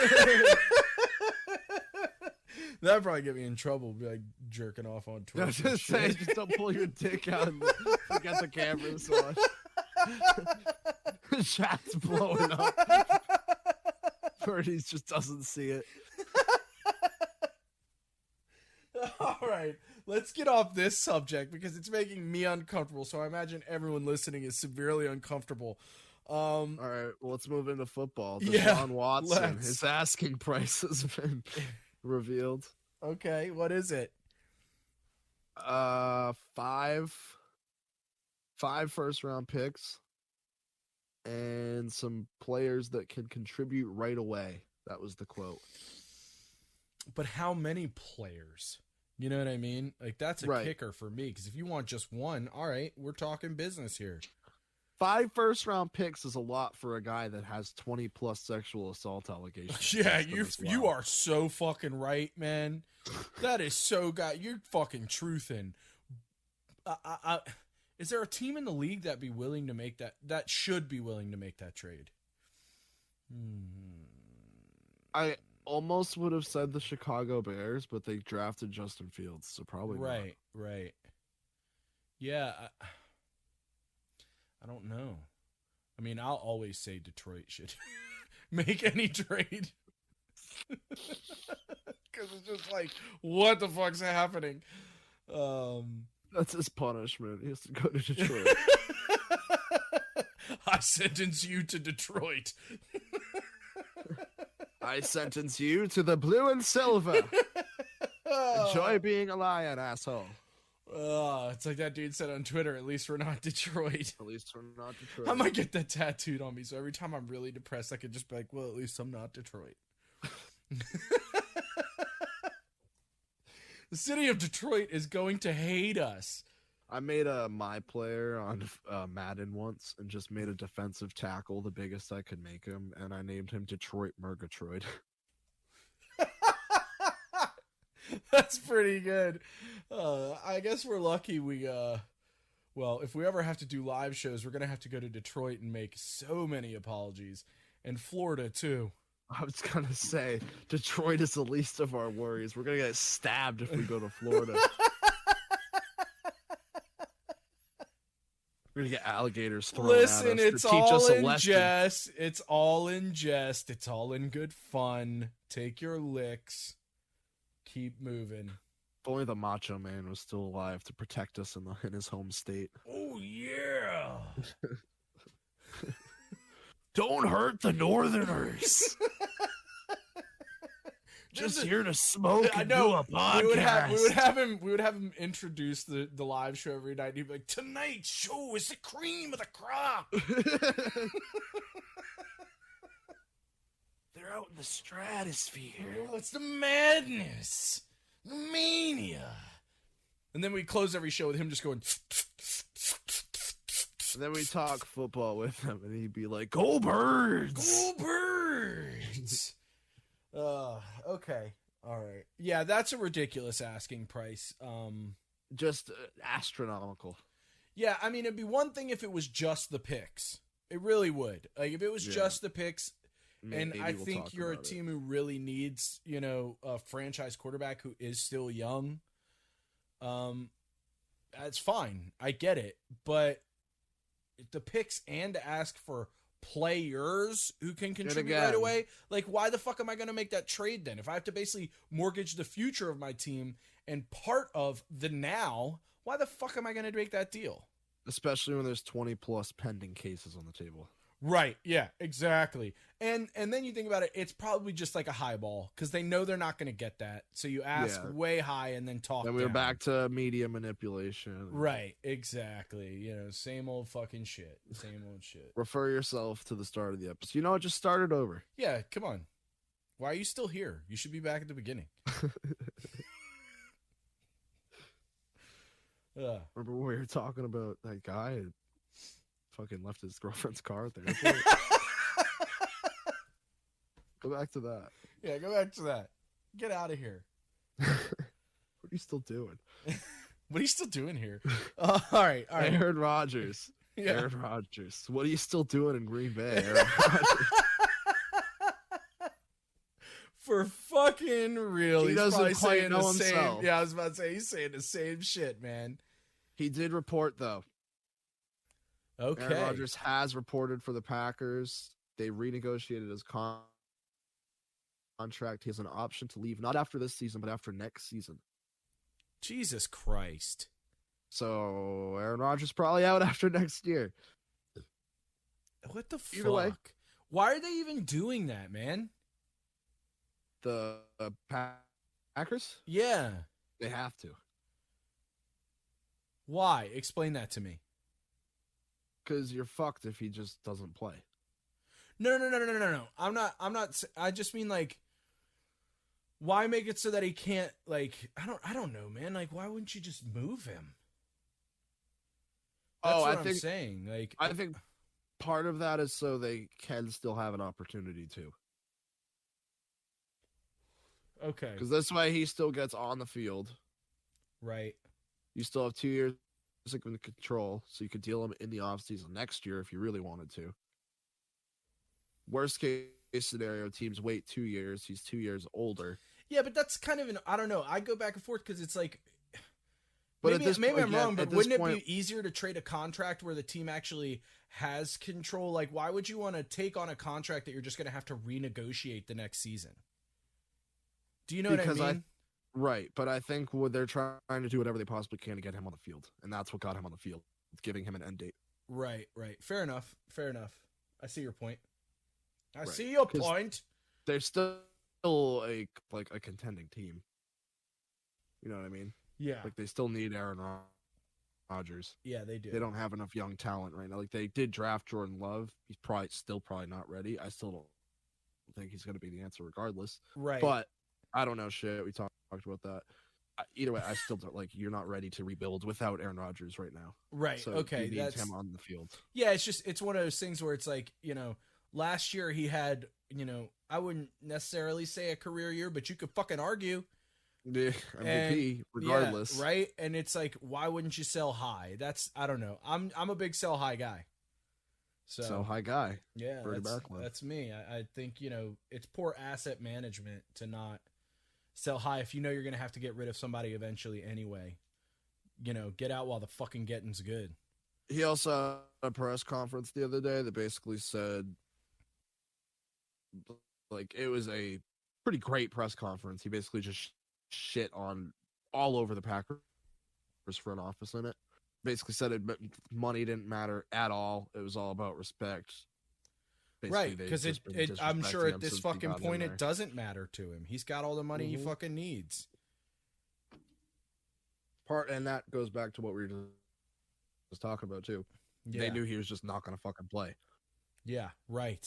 That'd probably get me in trouble, be like jerking off on I was Twitch. just saying, just don't pull your dick out and forget the camera so much. The chat's blowing up. Burty just doesn't see it. All right, let's get off this subject because it's making me uncomfortable. So I imagine everyone listening is severely uncomfortable. All right, well, let's move into football. Yeah, Deshaun Watson, let's. his asking price has been revealed. Okay, what is it? 5 first-round picks and some players that can contribute right away. That was the quote. But how many players? You know what I mean? Like, that's a Right. kicker for me, because if you want just one, all right, we're talking business here. 5 first-round picks is a lot for a guy that has 20-plus sexual assault allegations. Yeah, against him as well. you are so fucking right, man. That is so you're fucking truthing. Is there a team in the league that be willing to make that should be willing to make that trade? I almost would have said the Chicago Bears, but they drafted Justin Fields, so probably not. Right. Yeah, I don't know. I mean, I'll always say Detroit should make any trade. Because it's just like, what the fuck's happening? That's his punishment. He has to go to Detroit. I sentence you to Detroit. I sentence you to the blue and silver. Enjoy being a lion, asshole. It's like that dude said on Twitter, at least we're not Detroit. At least we're not Detroit. I might get that tattooed on me, so every time I'm really depressed, I could just be like, well, at least I'm not Detroit. The city of Detroit is going to hate us. I made a my player on Madden once and just made a defensive tackle the biggest I could make him, and I named him Detroit Murgatroyd. That's pretty good. I guess we're lucky we well, if we ever have to do live shows, we're going to have to go to Detroit and make so many apologies. And Florida, too. I was going to say, Detroit is the least of our worries. We're going to get stabbed if we go to Florida. We're going to get alligators thrown Listen, at us it's to teach all us a in lesson. jest. It's all in jest. It's all in good fun. Take your licks. Keep moving. If only the Macho Man was still alive to protect us in his home state. Oh, yeah. Don't hurt the Northerners. Just here to smoke and do a podcast. We would have him introduce the live show every night. He'd be like, tonight's show is the cream of the crop. They're out in the stratosphere. Oh, it's the madness. The mania. And then we close every show with him just going. And then we talk football with him, and he'd be like, "Go Birds! Go Birds!" Okay. All right. Yeah, that's a ridiculous asking price. Just astronomical." Yeah, I mean, it'd be one thing if it was just the picks. It really would. Like, if it was just the picks, and I think you're a team who really needs, a franchise quarterback who is still young. That's fine. I get it. But the picks and to ask for players who can contribute right away, like, why the fuck am I going to make that trade then? If I have to basically mortgage the future of my team and part of the now, why the fuck am I going to make that deal? Especially when there's 20 plus pending cases on the table. Right. Yeah, exactly. And then you think about it, it's probably just like a high ball because they know they're not going to get that. So you ask way high and then talk Then we're back to media manipulation. Right. Exactly. You know, same old fucking shit. Same old shit. Refer yourself to the start of the episode. You know what? Just start it over. Yeah. Come on. Why are you still here? You should be back at the beginning. Remember when we were talking about that guy who fucking left his girlfriend's car at the airport? Go back to that. Yeah, go back to that. Get out of here. What are you still doing? What are you still doing here? All right. Aaron Rodgers. Yeah. Aaron Rodgers. What are you still doing in Green Bay, Aaron Rodgers? For fucking real. He doesn't quite know himself. Yeah, I was about to say, he's saying the same shit, man. He did report, though. Okay. Aaron Rodgers has reported for the Packers. They renegotiated his contract. He has an option to leave, not after this season, but after next season. Jesus Christ. So Aaron Rodgers probably out after next year. What the Either way. fuck? Why are they even doing that, man? The Packers? Yeah. They have to. Why? Explain that to me. Because you're fucked if he just doesn't play. No. I'm not. I just mean, like, why make it so that he can't, like, I don't know, man. Like, why wouldn't you just move him? That's what I'm saying. Like, I think part of that is so they can still have an opportunity to. Okay. Because this way he still gets on the field. Right. You still have 2 years of control, so you could deal him in the offseason next year if you really wanted to. Worst case scenario, teams wait 2 years. He's 2 years older. Yeah, but that's kind of I don't know. I go back and forth because it's like, but maybe I'm wrong, but wouldn't it be easier to trade a contract where the team actually has control? Like, why would you want to take on a contract that you're just going to have to renegotiate the next season? Do you know what I mean? Right, but I think they're trying to do whatever they possibly can to get him on the field, and that's what got him on the field, giving him an end date. Right. Fair enough. I see your point. I see your point. They're still a contending team. You know what I mean? Yeah. Like, they still need Aaron Rodgers. Yeah, they do. They don't have enough young talent right now. Like, they did draft Jordan Love. He's probably not ready. I still don't think he's going to be the answer regardless. Right. But I don't know shit. We talked about that. Either way, I still don't, like, you're not ready to rebuild without Aaron Rodgers right now. Right. So okay. you need him on the field. Yeah, it's one of those things where it's like, last year he had, I wouldn't necessarily say a career year, but you could fucking argue. Yeah, MVP, regardless. Yeah, right? And it's like, why wouldn't you sell high? I don't know. I'm a big sell high guy. So sell high guy. Yeah, that's me. I think, it's poor asset management to not sell high if you know you're going to have to get rid of somebody eventually anyway. Get out while the fucking getting's good. He also had a press conference the other day that basically said, like, it was a pretty great press conference. He basically just shit on all over the Packers front office in it. Basically said money didn't matter at all. It was all about respect. Basically, right, because I'm sure at this fucking point it doesn't matter to him. He's got all the money he fucking needs. And that goes back to what we were just talking about too. Yeah. They knew he was just not going to fucking play. Yeah, right.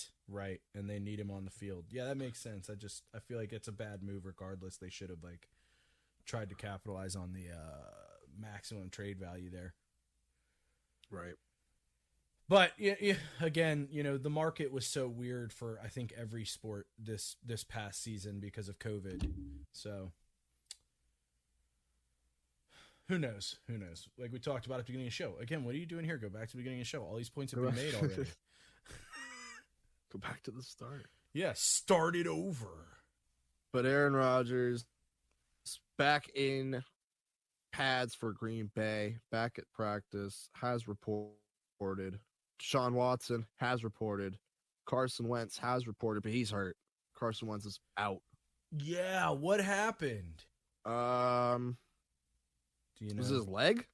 And they need him on the field. Yeah, that makes sense. I feel like it's a bad move regardless. They should have, like, tried to capitalize on the maximum trade value there. Right. But again, the market was so weird for, I think, every sport this past season because of COVID. So who knows? Like we talked about at the beginning of the show. Again, what are you doing here? Go back to the beginning of the show. All these points have been made already. Go back to the start. Yeah, start it over. But Aaron Rodgers back in pads for Green Bay, back at practice, has reported. Sean Watson has reported Carson Wentz has reported, but he's hurt. Carson Wentz is out. Yeah, what happened? Do you know? Was it his leg?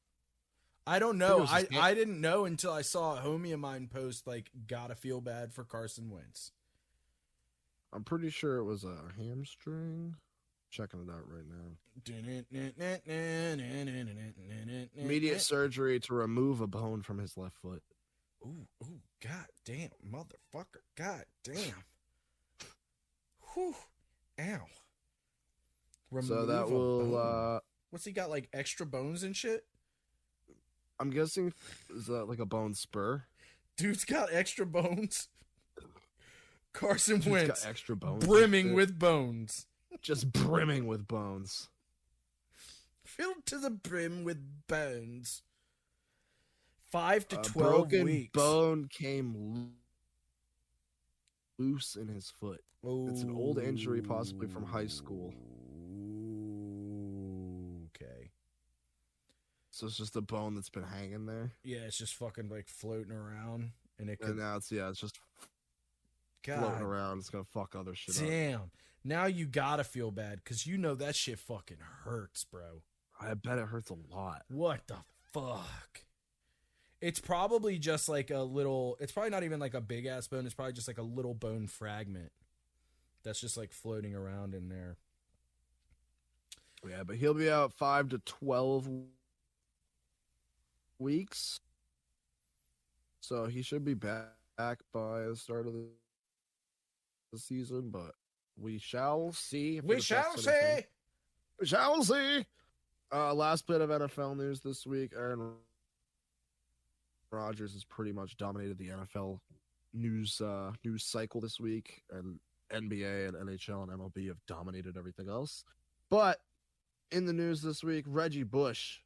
I don't know. I think it was his I didn't know until I saw a homie of mine post, like, gotta feel bad for Carson Wentz. I'm pretty sure it was a hamstring. Checking it out right now. Immediate surgery to remove a bone from his left foot. Ooh, god damn, motherfucker. God damn. Whew. Ow. So that will what's he got, like extra bones and shit? I'm guessing, is that like a bone spur? Dude's got extra bones. Carson Dude's Wentz got extra bones. brimming with bones. Just brimming with bones. Filled to the brim with bones. 5 to 12 broken weeks. Bone came loose in his foot. It's an old injury, possibly from high school. Okay. So it's just a bone that's been hanging there. Yeah, it's just fucking like floating around, and Now it's just God, floating around. It's gonna fuck other shit up. damn. Now you gotta feel bad because you know that shit fucking hurts, bro. I bet it hurts a lot. What the fuck? It's probably just like a little. It's probably not even like a big ass bone. It's probably just like a little bone fragment that's just like floating around in there. Yeah, but he'll be out 5 to 12 weeks. So he should be back by the start of the season, but we shall see. We shall see. We shall see. Last bit of NFL news this week. Aaron Rodgers has pretty much dominated the NFL news cycle this week, and NBA and NHL and MLB have dominated everything else. But in the news this week, Reggie Bush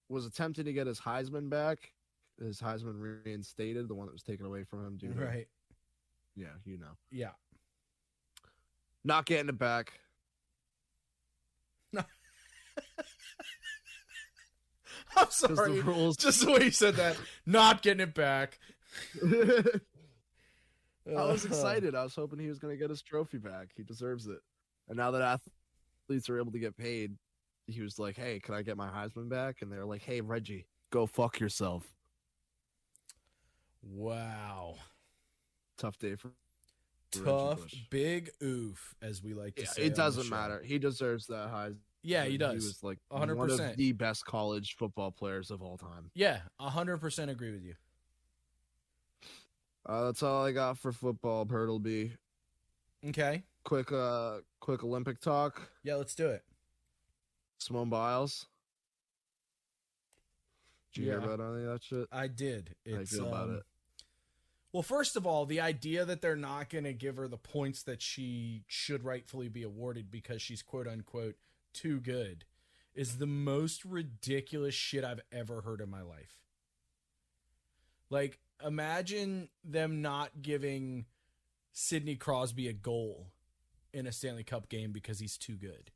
was attempting to get his Heisman back. His Heisman reinstated, the one that was taken away from him. Right. Yeah, you know. Yeah. Not getting it back. No. I'm sorry. The rules. Just the way you said that. Not getting it back. I was excited. I was hoping he was going to get his trophy back. He deserves it. And now that athletes are able to get paid, he was like, hey, can I get my Heisman back? And they're like, hey, Reggie, go fuck yourself. Wow. Tough day for Tough, big oof, as we like to say. It doesn't matter. He deserves that Heisman. Yeah, he does. He was like 100%. one of the best college football players of all time. Yeah, 100% agree with you. That's all I got for football, Burtleby. Okay. Quick Olympic talk. Yeah, let's do it. Simone Biles. Did you hear about any of that shit? I did. How do you feel about it? Well, first of all, the idea that they're not going to give her the points that she should rightfully be awarded because she's quote unquote too good is the most ridiculous shit I've ever heard in my life. Like, imagine them not giving Sidney Crosby a goal in a Stanley Cup game because he's too good.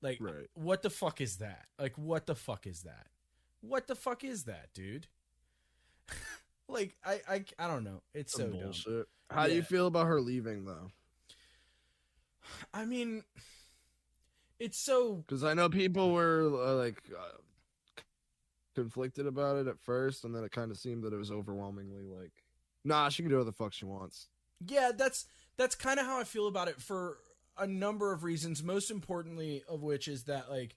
Like, right. What the fuck is that? Like, what the fuck is that? What the fuck is that, dude? Like, I don't know. It's so bullshit. dumb. How do you feel about her leaving, though? I mean, it's so... Because I know people were, conflicted about it at first, and then it kind of seemed that it was overwhelmingly like, nah, she can do what the fuck she wants. Yeah, that's kind of how I feel about it for a number of reasons, most importantly of which is that, like,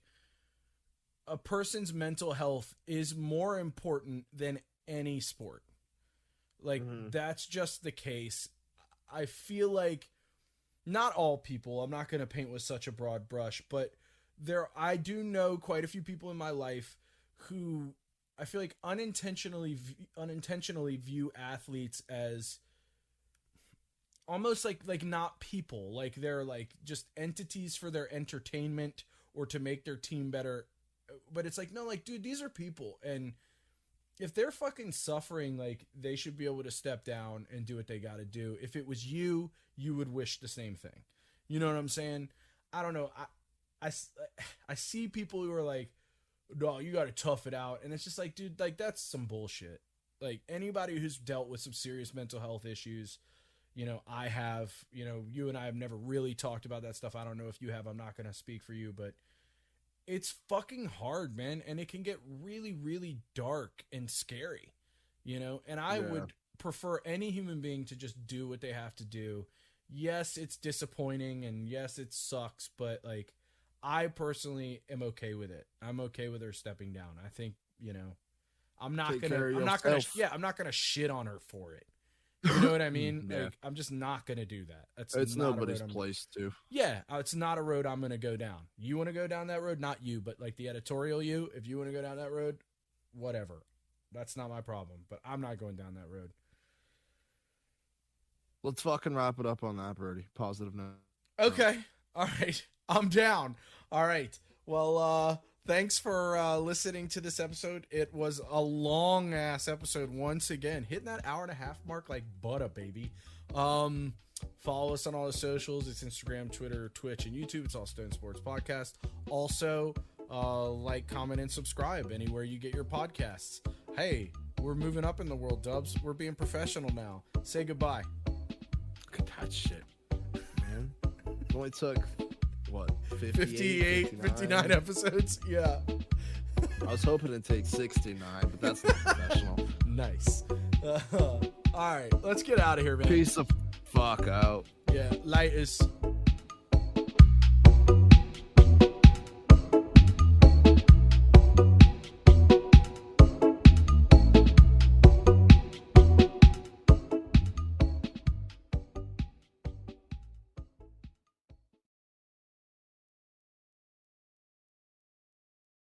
a person's mental health is more important than any sport. Like, that's just the case. I feel like not all people, I'm not going to paint with such a broad brush, but I do know quite a few people in my life who I feel like unintentionally view athletes as almost like not people, like they're like just entities for their entertainment or to make their team better. But it's like, no, like, dude, these are people, and if they're fucking suffering, like, they should be able to step down and do what they got to do. If it was you would wish the same thing. You know what I'm saying? I don't know. I see people who are like, no, you got to tough it out. And it's just like, dude, like, that's some bullshit. like anybody who's dealt with some serious mental health issues, you know, I have, you know, you and I have never really talked about that stuff. I don't know if you have. I'm not going to speak for you, but it's fucking hard, man. And it can get really, really dark and scary, you know, and I would prefer any human being to just do what they have to do. Yes, it's disappointing and yes, it sucks, but like I personally am okay with it. I'm okay with her stepping down. I think, you know, I'm not gonna shit on her for it. You know what I mean? Like, I'm just not gonna do that. It's nobody's place to. Yeah, it's not a road I'm gonna go down. You want to go down that road? Not you, but like the editorial you. If you want to go down that road, whatever. That's not my problem. But I'm not going down that road. Let's fucking wrap it up on that, Burty. Positive note. Okay. All right. I'm down. All right. Well, thanks for listening to this episode. It was a long ass episode once again, hitting that hour and a half mark like butter, baby. Follow us on all the socials. It's Instagram, Twitter, Twitch, and YouTube. It's all Stone Sports Podcast. Also, like, comment, and subscribe anywhere you get your podcasts. Hey, we're moving up in the world, Dubs. We're being professional now. Say goodbye. Look at that shit, man. It only took, what, 58, 59 episodes? Yeah. I was hoping to take 69, but that's not professional. Nice. All right, let's get out of here, man. Peace the fuck out. Yeah, laters.